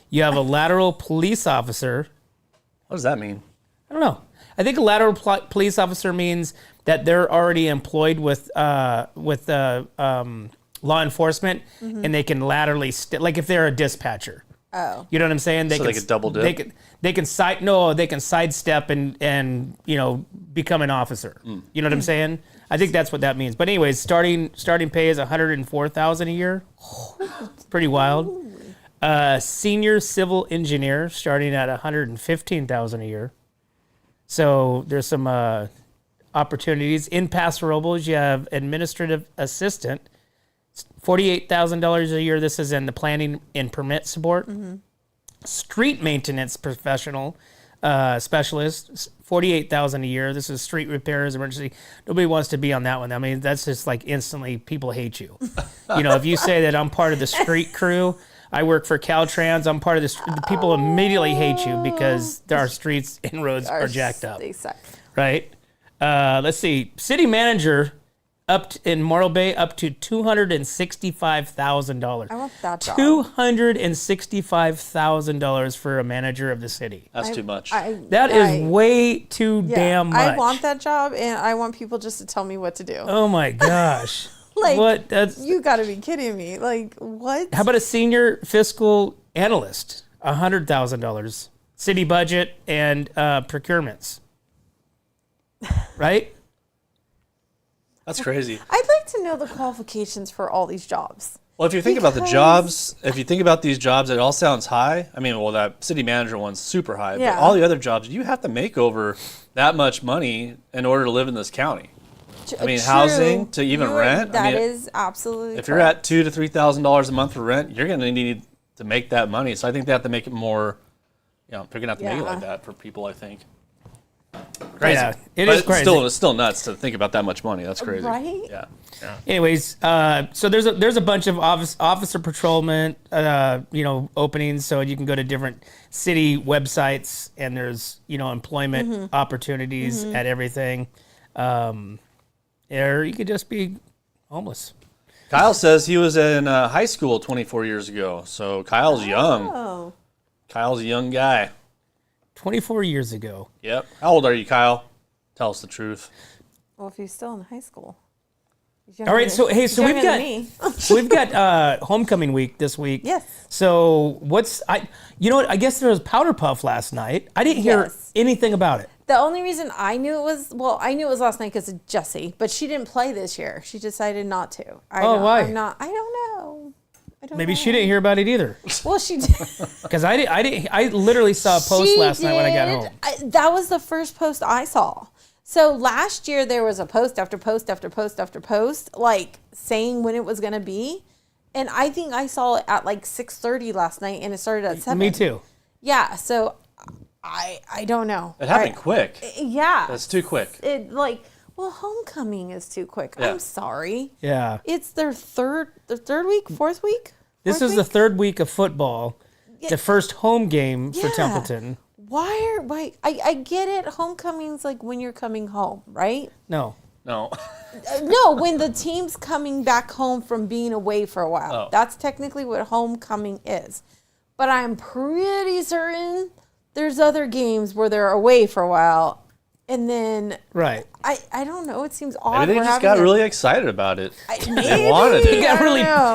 You have a lateral police officer. What does that mean? I don't know. I think a lateral police officer means that they're already employed with law enforcement, and they can laterally like if they're a dispatcher. Oh. You know what I'm saying? So they could double dip? They can sidestep and become an officer. You know what I'm saying? I think that's what that means. But anyways, starting pay is $104,000 a year. Pretty wild. Senior civil engineer starting at $115,000 a year. So there's some opportunities. In Paso Robles, you have administrative assistant, $48,000 a year. This is in the planning and permit support. Street maintenance professional specialist, $48,000 a year. This is street repairs, emergency. Nobody wants to be on that one. I mean, that's just like instantly people hate you. If you say that I'm part of the street crew, I work for Caltrans, I'm part of this, people immediately hate you because our streets and roads are jacked up. They suck. Right? Let's see. City manager in Morro Bay up to $265,000. I want that job. $265,000 for a manager of the city. That's too much. That is way too damn much. I want that job, and I want people just to tell me what to do. Oh my gosh. Like, what? That's, you got to be kidding me. Like, what? how about a senior fiscal analyst? $100,000. City budget and procurements. Right? That's crazy. I'd like to know the qualifications for all these jobs. Well, if you think about the jobs, if you think about these jobs, it all sounds high. I mean, well, that city manager one's super high, Yeah. but all the other jobs, you have to make over that much money in order to live in this county. I mean, True. housing to even rent. That I mean, is absolutely if you're at $2,000 to $3,000 a month for rent, you're going to need to make that money. So I think they have to make it more. They're going to have to make it like that for people. I think. Crazy. Yeah, it But is crazy. It's still nuts to think about that much money. That's crazy. Right? Yeah. Anyways, so there's a bunch of officer patrolman, openings. So you can go to different city websites, and there's employment opportunities at everything. Or you could just be homeless. Kyle says he was in high school 24 years ago. So Kyle's young. Oh. Kyle's a young guy. 24 years ago. Yep. How old are you, Kyle? Tell us the truth. Well, if he's still in high school. All right, so we've got homecoming week this week. Yes. So I guess there was powder puff last night. I didn't hear anything about it. The only reason I knew it was I knew it was last night because of Jessie, but she didn't play this year. She decided not to. Why? I don't know. Maybe she didn't hear about it either. Well, she did. Because I literally saw a post last night when I got home. That was the first post I saw. So last year there was a post after post after post after post, like saying when it was going to be. And I think I saw it at like 6:30 last night, and it started at 7. Me too. Yeah, so I don't know. It happened quick. Yeah. That's too quick. Homecoming is too quick. Yeah. I'm sorry. Yeah. It's their third week, fourth week? This is the third week of football. The first home game for Templeton. Why I get it. Homecoming's like when you're coming home, right? No. No. No, when the team's coming back home from being away for a while. Oh. That's technically what homecoming is. But I'm pretty certain there's other games where they're away for a while. And then Right. I don't know. It seems odd. Maybe they just got really excited about it. They wanted it.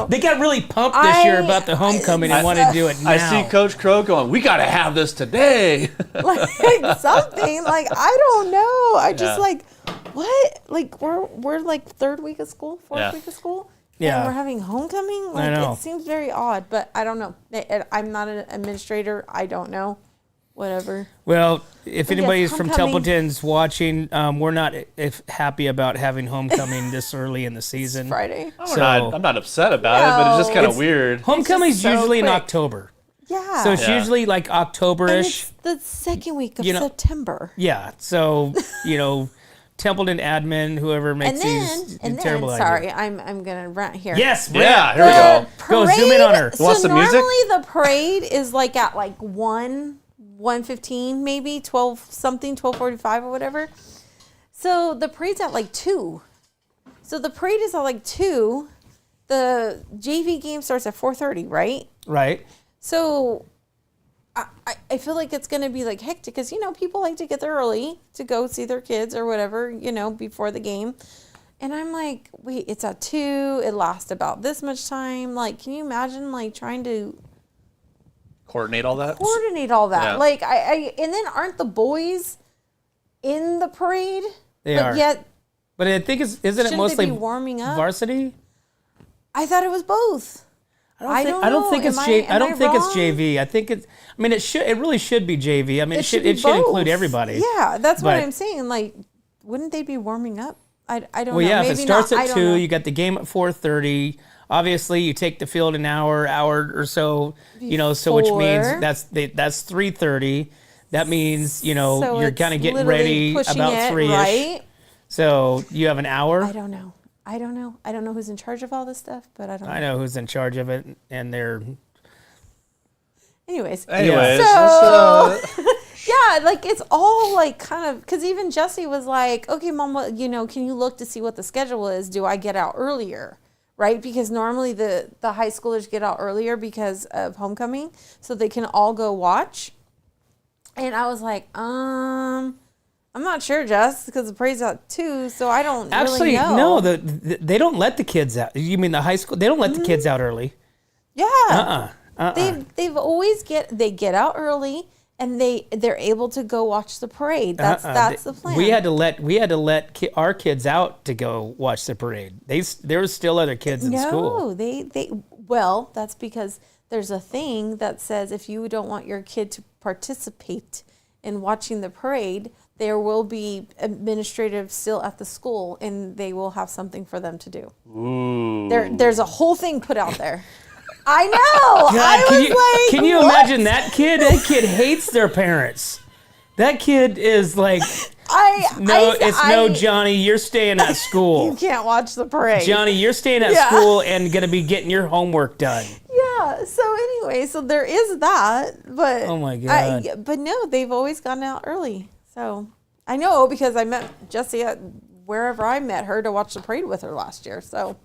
They got really pumped this year about the homecoming and wanted to do it now. I see Coach Crow going, "We got to have this today." like something. Like I don't know. I just what? Like we're like third week of school, fourth week of school. Yeah. And we're having homecoming. I know. It seems very odd, but I don't know. I'm not an administrator. I don't know. Whatever. Well, if But anybody's yes, from homecoming. Templeton's watching, we're not happy about having homecoming this early in the season. Friday. I'm not upset about it, but it's just kind of weird. Homecoming's so usually in quick. October. Yeah. So it's Yeah. usually like and October-ish. it's the second week of You know- September. Yeah. So, Templeton admin, whoever makes these terrible ideas. Sorry, I'm gonna rant here. Yes, Yeah, Brent. here we go. Go, zoom in on her. So Want some normally music? the parade is like at like 1:15 maybe, 12:45 or whatever. So the parade's at like 2. So the parade is at like 2. The JV game starts at 4:30, right? Right. So I feel like it's going to be like hectic because, people like to get there early to go see their kids or whatever, before the game. And I'm like, wait, it's at 2. It lasts about this much time. Like, can you imagine like trying to Coordinate all that? Yeah. Like and then aren't the boys in the parade? They but are. Yet, but I think isn't it mostly they be warming up? varsity? I thought it was both. I don't think it's JV. I think it's. I mean, it really should be JV. I mean, it should include everybody. Yeah, that's what I'm saying. Like, wouldn't they be warming up? I don't know. Well, yeah, Maybe if it starts not. at 2, you got the game at 4:30. Obviously, you take the field an hour or so. So which means that's 3:30. That means So you're it's kind of getting literally ready pushing about it, 3ish. right? So you have an hour. I don't know. I don't know who's in charge of all this stuff, but I don't know. I know who's in charge of it, and they're. Anyways. So yeah, like it's all like kind of, because even Jesse was like, okay, Mom, can you look to see what the schedule is? Do I get out earlier? Right? Because normally the high schoolers get out earlier because of homecoming, so they can all go watch. And I was like, I'm not sure, Jess, because the parade's out 2, so I don't really know. No, they don't let the kids out. You mean the high school? They don't let the kids out early. Yeah. They've always get out early, and they're able to go watch the parade. That's the plan. We had to let our kids out to go watch the parade. There were still other kids in school. Well, that's because there's a thing that says if you don't want your kid to participate in watching the parade, there will be administrative still at the school, and they will have something for them to do. Ooh. There's a whole thing put out there. I know. God, can you imagine that kid? That kid hates their parents. That kid is like, Johnny, you're staying at school. You can't watch the parade. Johnny, you're staying at school and going to be getting your homework done. Yeah. So anyway, there is that, but oh my God. But no, they've always gotten out early. So I know because I met Jessie at wherever I met her to watch the parade with her last year. So.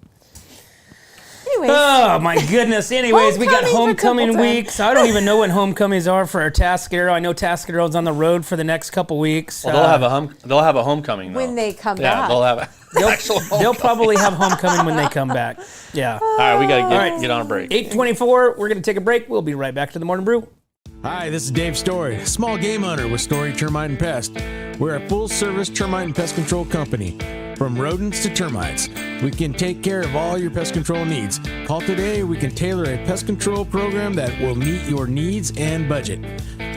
Anyways. Oh my goodness. Anyways, we got homecoming week. So I don't even know when homecomings are for our Tascadero. I know Tascadero's on the road for the next couple weeks. Well, they'll have a homecoming though. When they come back. Yeah, they'll have actual homecoming. They'll probably have homecoming when they come back. Yeah. All right, we got to get on a break. 8:24. We're going to take a break. We'll be right back to the Morning Brew. Hi, this is Dave Story, small game hunter with Story Termite and Pest. We're a full-service termite and pest control company. From rodents to termites, we can take care of all your pest control needs. Call today. We can tailor a pest control program that will meet your needs and budget.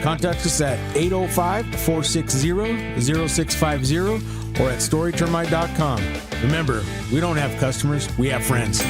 Contact us at 805-460-0650 or at storytermite.com. Remember, we don't have customers, we have friends.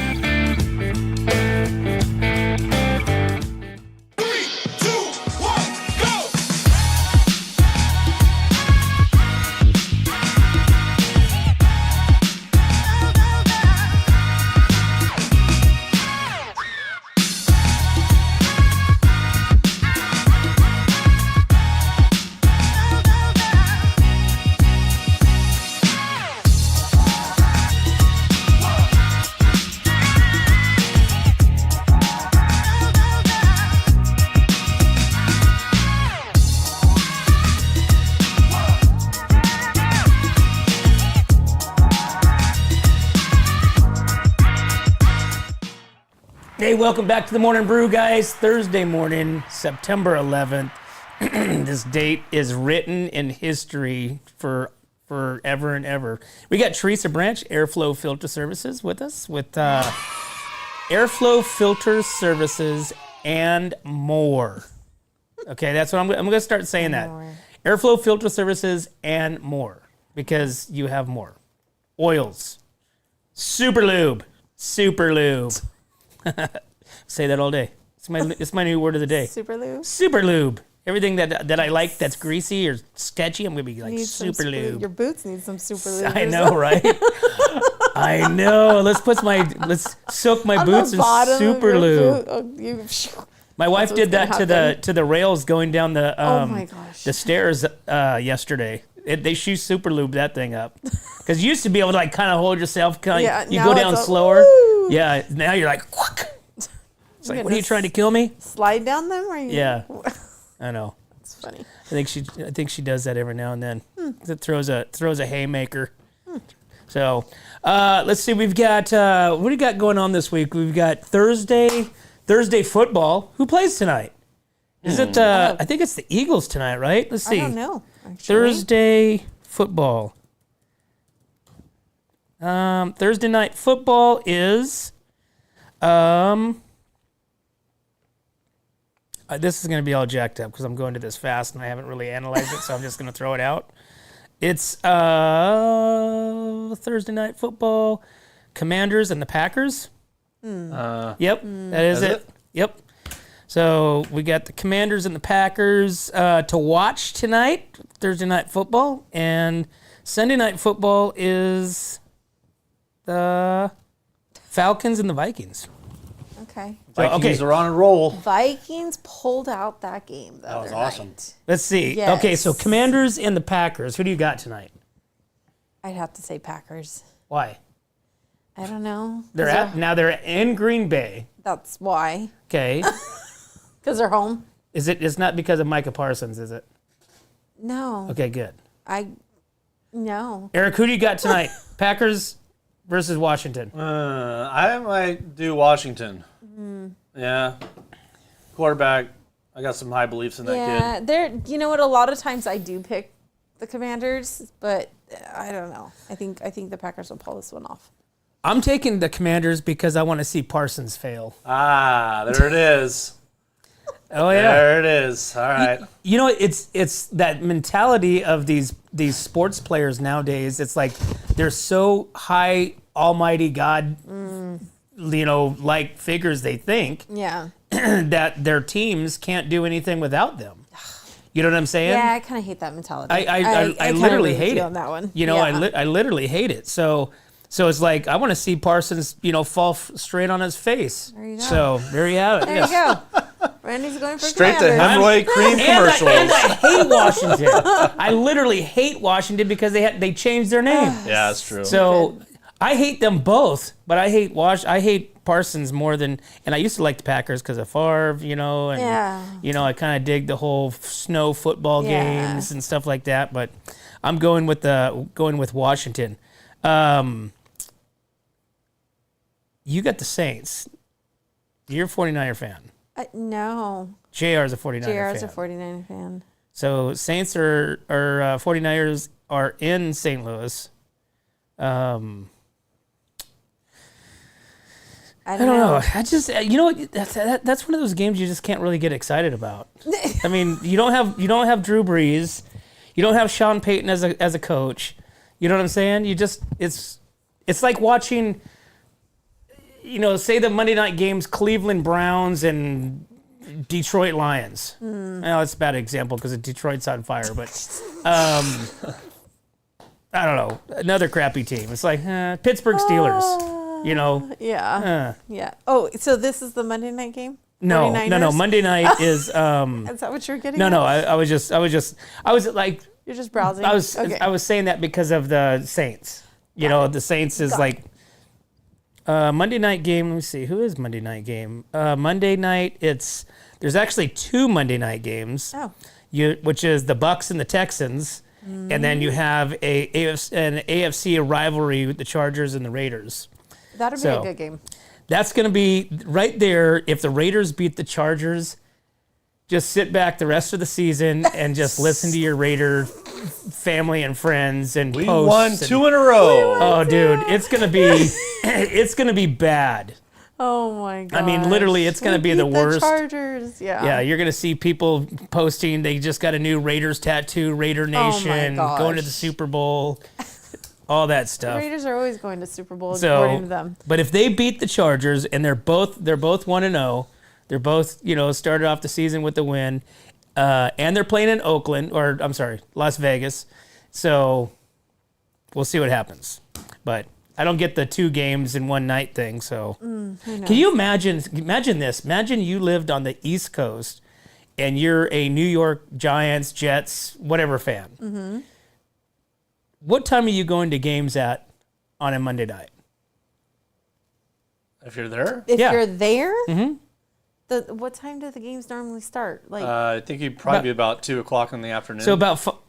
Hey, welcome back to the Morning Brew, guys. Thursday morning, September 11th. This date is written in history for forever and ever. We got Teresa Branch, Airflow Filter Services, with us with Airflow Filter Services and more. Okay, that's what I'm going to start saying that. Airflow Filter Services and more, because you have more. Oils. Super lube. Say that all day. It's my new word of the day. Super lube. Super lube. Everything that I like that's greasy or sketchy, I'm gonna be like super lube. Your boots need some super lube. I know, right? I know. Let's soak my boots in super lube. My wife did that to the rails going down the oh my gosh. the stairs yesterday. They super lube that thing up, because you used to be able to like kind of hold yourself. You go down slower. Woo! Yeah. Now you're like, quack. It's like, what are you trying to kill me? Slide down them, or you? Yeah. I know. It's funny. I think she does that every now and then. It throws a haymaker. So let's see. We've got what do we got going on this week? We've got Thursday football. Who plays tonight? Is it? I think it's the Eagles tonight, right? Let's see. I don't know. Actually. Thursday football. Thursday night football is. This is going to be all jacked up because I'm going to this fast and I haven't really analyzed it, so I'm just going to throw it out. It's Thursday night football, Commanders and the Packers. Yep, that is it. Yep. So we got the Commanders and the Packers to watch tonight, Thursday night football, and Sunday night football is the Falcons and the Vikings. Okay. Vikings are on a roll. Vikings pulled out that game. That was awesome. Let's see. Yes. Okay, so Commanders and the Packers. Who do you got tonight? I'd have to say Packers. Why? I don't know. They're in Green Bay. That's why. Okay. Because they're home. It's not because of Micah Parsons, is it? No. Okay, good. No. Eric, who do you got tonight? Packers versus Washington. I might do Washington. Yeah. Quarterback, I got some high beliefs in that kid. You know what? A lot of times I do pick the Commanders, but I don't know. I think the Packers will pull this one off. I'm taking the Commanders because I want to see Parsons fail. Ah, there it is. Oh yeah, there it is. All right. You know, it's that mentality of these sports players nowadays. It's like they're so high, almighty God, like figures. They think that their teams can't do anything without them. You know what I'm saying? Yeah, I kind of hate that mentality. I literally hate it on that one. You know, I literally hate it. So it's like I want to see Parsons, fall straight on his face. There you go. So there you have it. There you go. Randy's going for Straight to Commanders. hemorrhoid cream commercials. And I hate Washington. I literally hate Washington because they changed their name. Yeah, that's true. So I hate them both, but I hate Parsons more than. And I used to like the Packers because of Favre, and I kind of dig the whole snow football games and stuff like that. But I'm going with Washington. You got the Saints. You're a 49er fan. No. JR is a 49er fan. JR is a 49er fan. So Saints are 49ers are in St. Louis. I don't know. I just that's one of those games you just can't really get excited about. I mean, you don't have Drew Brees, you don't have Sean Payton as a coach. You know what I'm saying? It's like watching. Say the Monday night games, Cleveland Browns and Detroit Lions. Well, it's a bad example because Detroit's on fire, but I don't know. Another crappy team. It's like Pittsburgh Steelers. Yeah. Yeah. Oh, so this is the Monday night game? No. Monday night is. Is that what you're getting? No. I was like. You're just browsing. I was saying that because of the Saints. The Saints is like. Monday night game. Let me see. Who is Monday night game? Monday night. There's actually two Monday night games. Oh. Which is the Bucks and the Texans, and then you have an AFC rivalry with the Chargers and the Raiders. That'll be a good game. That's going to be right there. If the Raiders beat the Chargers, just sit back the rest of the season and just listen to your Raider family and friends and we posts. Won 2 in a row. Oh, dude, it's gonna be bad. Oh my god! I mean, literally, it's gonna be the worst. Chargers, Yeah, you're gonna see people posting they just got a new Raiders tattoo, Raider Nation, going to the Super Bowl, all that stuff. The Raiders are always going to Super Bowl, according to them. But if they beat the Chargers and they're both 1-0, they're both started off the season with the win. And they're playing in Las Vegas. So we'll see what happens. But I don't get the 2 games in one night thing. So can you imagine this? Imagine you lived on the East Coast and you're a New York Giants, Jets, whatever fan. Mm-hmm. What time are you going to games on a Monday night? If you're there? If you're there? Mm-hmm. What time do the games normally start? I think you'd probably be about 2:00 in the afternoon. So about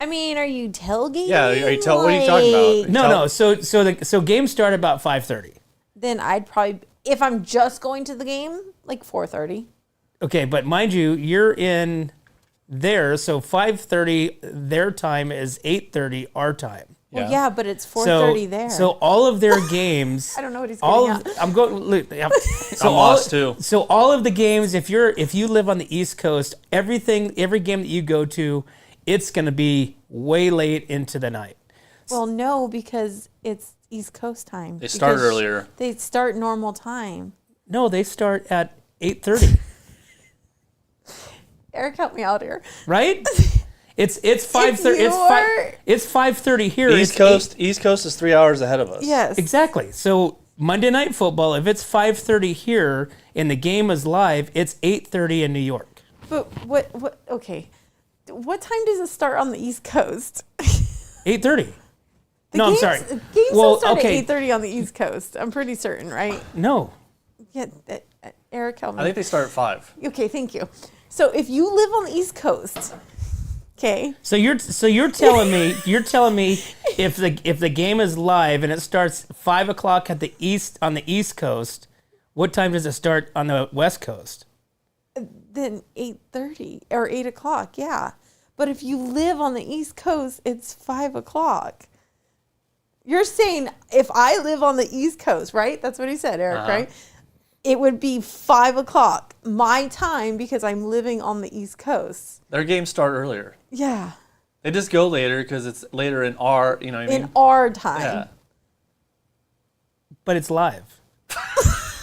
I mean, are you tailgating? Yeah, what are you talking about? No. So games start about 5:30. Then I'd probably, if I'm just going to the game, like 4:30. Okay, but mind you, you're in there, so 5:30 their time is 8:30 our time. Well, yeah, but it's 4:30 there. So all of their games. I don't know what he's getting at. I'm going. Look, I'm lost too. So all of the games, if you live on the East Coast, every game that you go to, it's going to be way late into the night. Well, no, because it's East Coast time. They start earlier. They start normal time. No, they start at 8:30. Eric, help me out here. Right? It's 5:30. It's 5:30 here. East Coast is 3 hours ahead of us. Yes. Exactly. So Monday Night Football, if it's 5:30 here and the game is live, it's 8:30 in New York. But what? Okay. What time does it start on the East Coast? 8:30. No, games, I'm sorry. Games don't start at 8:30 on the East Coast. I'm pretty certain, right? No. Yeah. Eric, help me. I think they start at 5. Okay, thank you. So if you live on the East Coast, okay. So you're telling me if the game is live and it starts 5 o'clock on the East Coast, what time does it start on the West Coast? Then 8:30 or 8 o'clock, yeah. But if you live on the East Coast, it's 5 o'clock. You're saying if I live on the East Coast, right? That's what he said, Eric, right? It would be 5 o'clock my time because I'm living on the East Coast. Their games start earlier. Yeah. They just go later because it's later in our, you know what I mean? In our time. Yeah. But it's live.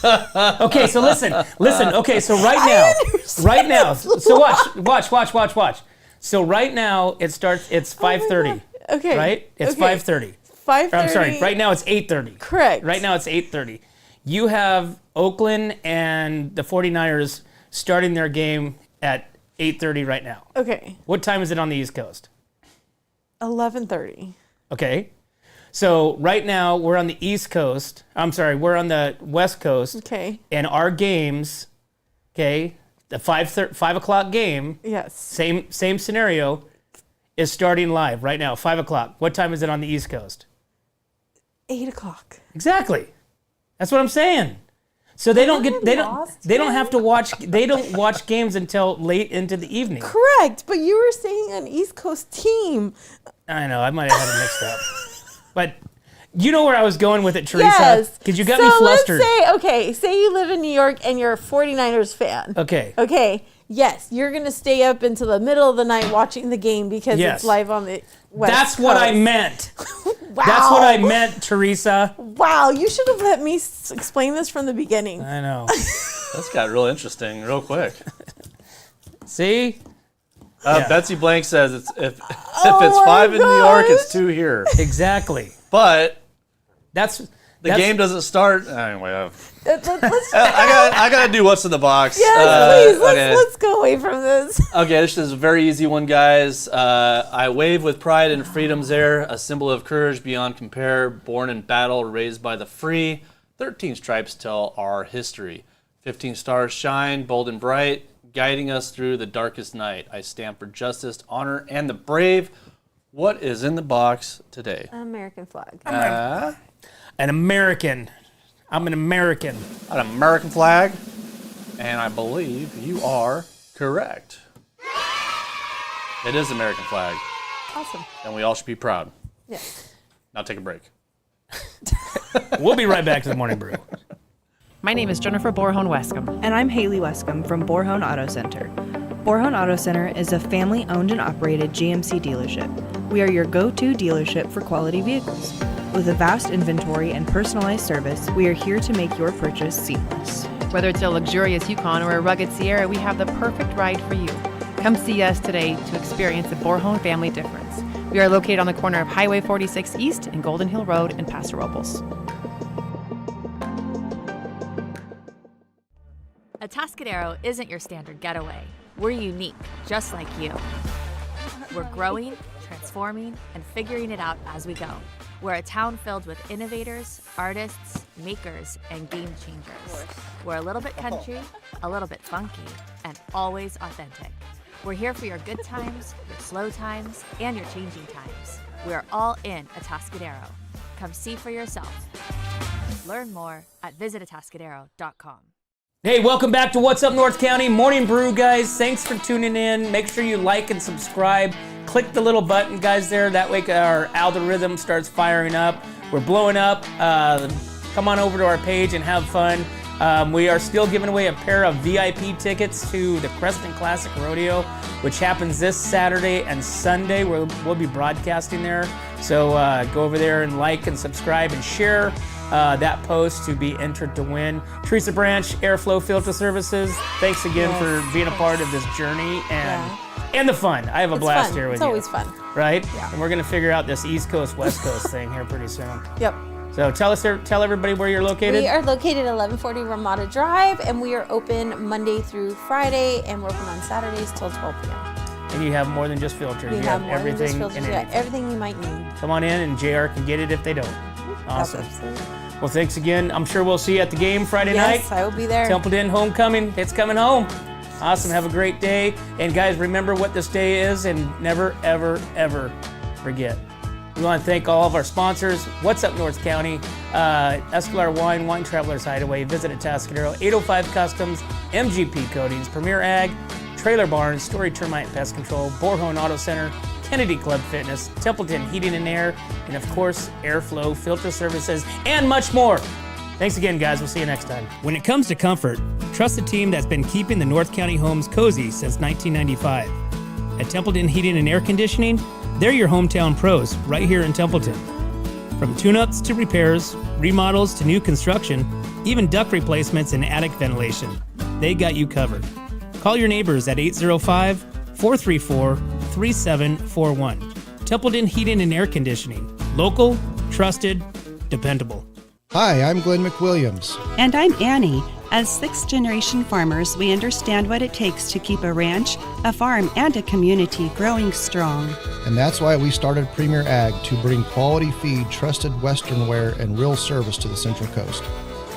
Okay, so listen. Okay, so right now. So watch. So right now it's 5:30. Okay. Right? It's okay. 5:30. 5:30. I'm sorry. Right now it's 8:30. Correct. Right now it's 8:30. You have Oakland and the 49ers starting their game at 8:30 right now. Okay. What time is it on the East Coast? 11:30. Okay. So right now we're on the East Coast. We're on the West Coast. Okay. And our games, okay, the 5 o'clock game. Yes. Same scenario, is starting live right now. 5 o'clock. What time is it on the East Coast? 8 o'clock. Exactly. That's what I'm saying. So they don't have to watch games until late into the evening. Correct, but you were saying an East Coast team. I know, I might have had it mixed up. But you know where I was going with it, Teresa. Yes. Because you got me flustered. Say you live in New York and you're a 49ers fan. Okay. Okay. Yes, you're going to stay up until the middle of the night watching the game because it's live on the West That's Coast. what I meant. Wow. That's what I meant, Teresa. Wow, you should have let me explain this from the beginning. I know. This got real interesting real quick. See? Betsy Blank says if it's 5 in New York, it's 2 here. Exactly. But that's game doesn't start anyway. Let's I gotta do what's in the box. Yes, please. Let's go away from this. Okay, this is a very easy one, guys. I wave with pride and freedom's air, a symbol of courage beyond compare, born in battle, raised by the free. 13 stripes tell our history. 15 stars shine, bold and bright, guiding us through the darkest night. I stand for justice, honor, and the brave. What is in the box today? American flag. An American. I'm an American. An American flag, and I believe you are correct. It is American flag, Awesome. and we all should be proud. Yes. Now take a break. We'll be right back to the Morning Brew. My name is Jennifer Borhone Wescombe. And I'm Haley Wescombe from Borhone Auto Center. Borhone Auto Center is a family-owned and operated GMC dealership. We are your go-to dealership for quality vehicles. With a vast inventory and personalized service, we are here to make your purchase seamless. Whether it's a luxurious Yukon or a rugged Sierra, we have the perfect ride for you. Come see us today to experience the Borhone family difference. We are located on the corner of Highway 46 East and Golden Hill Road in Paso Robles. Atascadero isn't your standard getaway. We're unique, just like you. We're growing, transforming, and figuring it out as we go. We're a town filled with innovators, artists, makers, and game changers. We're a little bit country, a little bit funky, and always authentic. We're here for your good times, your slow times, and your changing times. We're all in Atascadero. Come see for yourself. Learn more at visitatascadero.com. Hey, welcome back to What's Up North County Morning Brew, guys. Thanks for tuning in. Make sure you like and subscribe. Click the little button, guys, there. That way our algorithm starts firing up. We're blowing up. Come on over to our page and have fun. We are still giving away a pair of VIP tickets to the Creston Classic Rodeo, which happens this Saturday and Sunday. We'll be broadcasting there. So go over there and like and subscribe and share that post to be entered to win. Teresa Branch, Airflow Filter Services, thanks again for being a part of this journey and the fun. I have a blast fun. here with It's you. always fun. Right? Yeah. And we're going to figure out this East Coast, West Coast thing here pretty soon. Yep. So tell everybody where you're located. We are located at 1140 Ramada Drive, and we are open Monday through Friday, and we're open on Saturdays till 12 p.m. And you have more than just filters. We you have have more than just everything filters. and We got anything. everything you might need. Come on in, and JR can get it if they don't. Awesome. Absolutely. Well, thanks again. I'm sure we'll see you at the game Friday night. Yes, I will be there. Templeton homecoming. It's coming home. Awesome. Have a great day. And guys, remember what this day is, and never, ever, ever forget. We want to thank all of our sponsors. What's Up North County, Escalar Wine Travelers Hideaway, Visit Atascadero, 805 Customs, MGP Coatings, Premier Ag, Trailer Barns, Story Termite and Pest Control, Borhone Auto Center, Kennedy Club Fitness, Templeton Heating and Air, and of course, Airflow Filter Services, and much more. Thanks again, guys. We'll see you next time. When it comes to comfort, trust the team that's been keeping the North County homes cozy since 1995. At Templeton Heating and Air Conditioning, they're your hometown pros right here in Templeton. From tune-ups to repairs, remodels to new construction, even duct replacements and attic ventilation, they got you covered. Call your neighbors at 805-434-3741. Templeton Heating and Air Conditioning. Local, trusted, dependable. Hi, I'm Glenn McWilliams. And I'm Annie. As sixth-generation farmers, we understand what it takes to keep a ranch, a farm, and a community growing strong. And that's why we started Premier Ag to bring quality feed, trusted Western wear, and real service to the Central Coast.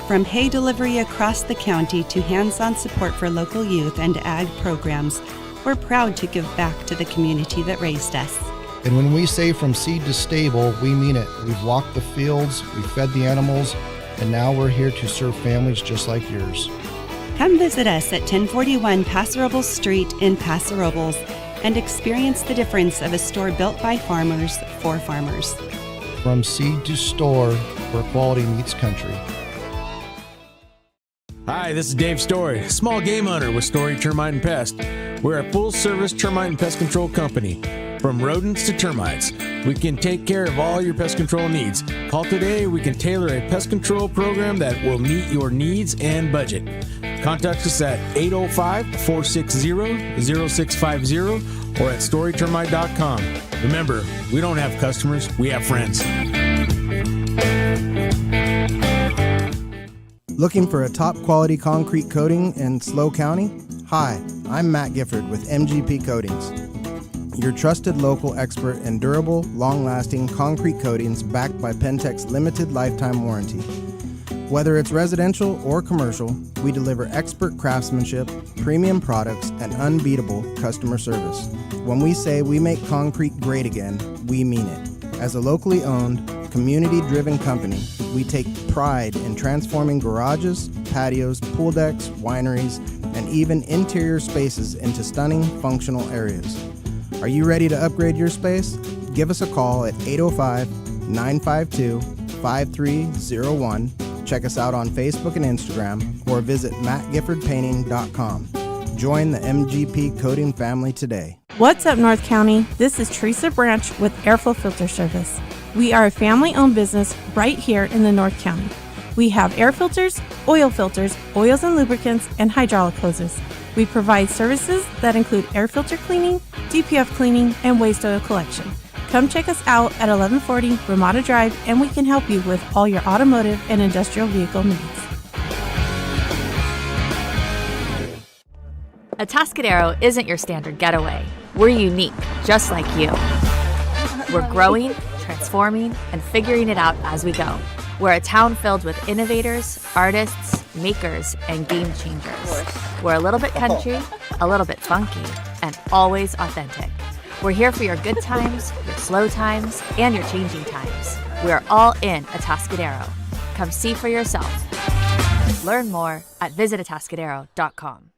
From hay delivery across the county to hands-on support for local youth and ag programs, we're proud to give back to the community that raised us. And when we say from seed to stable, we mean it. We've walked the fields, we've fed the animals, and now we're here to serve families just like yours. Come visit us at 1041 Paso Robles Street in Paso Robles and experience the difference of a store built by farmers for farmers. From seed to store, where quality meets country. Hi, this is Dave Story, small game hunter with Story Termite and Pest. We're a full-service termite and pest control company. From rodents to termites, we can take care of all your pest control needs. Call today, we can tailor a pest control program that will meet your needs and budget. Contact us at 805-460-0650 or at storytermite.com. Remember, we don't have customers, we have friends. Looking for a top quality concrete coating in SLO County? Hi, I'm Matt Gifford with MGP Coatings, your trusted local expert in durable, long-lasting concrete coatings backed by Pentec's limited lifetime warranty. Whether it's residential or commercial, we deliver expert craftsmanship, premium products, and unbeatable customer service. When we say we make concrete great again, we mean it. As a locally owned, community-driven company, we take pride in transforming garages, patios, pool decks, wineries, and even interior spaces into stunning, functional areas. Are you ready to upgrade your space? Give us a call at 805-952-5301. Check us out on Facebook and Instagram, or visit mattgiffordpainting.com. Join the MGP Coating family today. What's up, North County? This is Teresa Branch with Airflow Filter Service. We are a family-owned business right here in the North County. We have air filters, oils and lubricants, and hydraulic hoses. We provide services that include air filter cleaning, DPF cleaning, and waste oil collection. Come check us out at 1140 Ramada Drive, and we can help you with all your automotive and industrial vehicle needs. Atascadero isn't your standard getaway. We're unique, just like you. We're growing, transforming, and figuring it out as we go. We're a town filled with innovators, artists, makers, and game changers. We're a little bit country, a little bit funky, and always authentic. We're here for your good times, your slow times, and your changing times. We are all in Atascadero. Come see for yourself. Learn more at visitatascadero.com.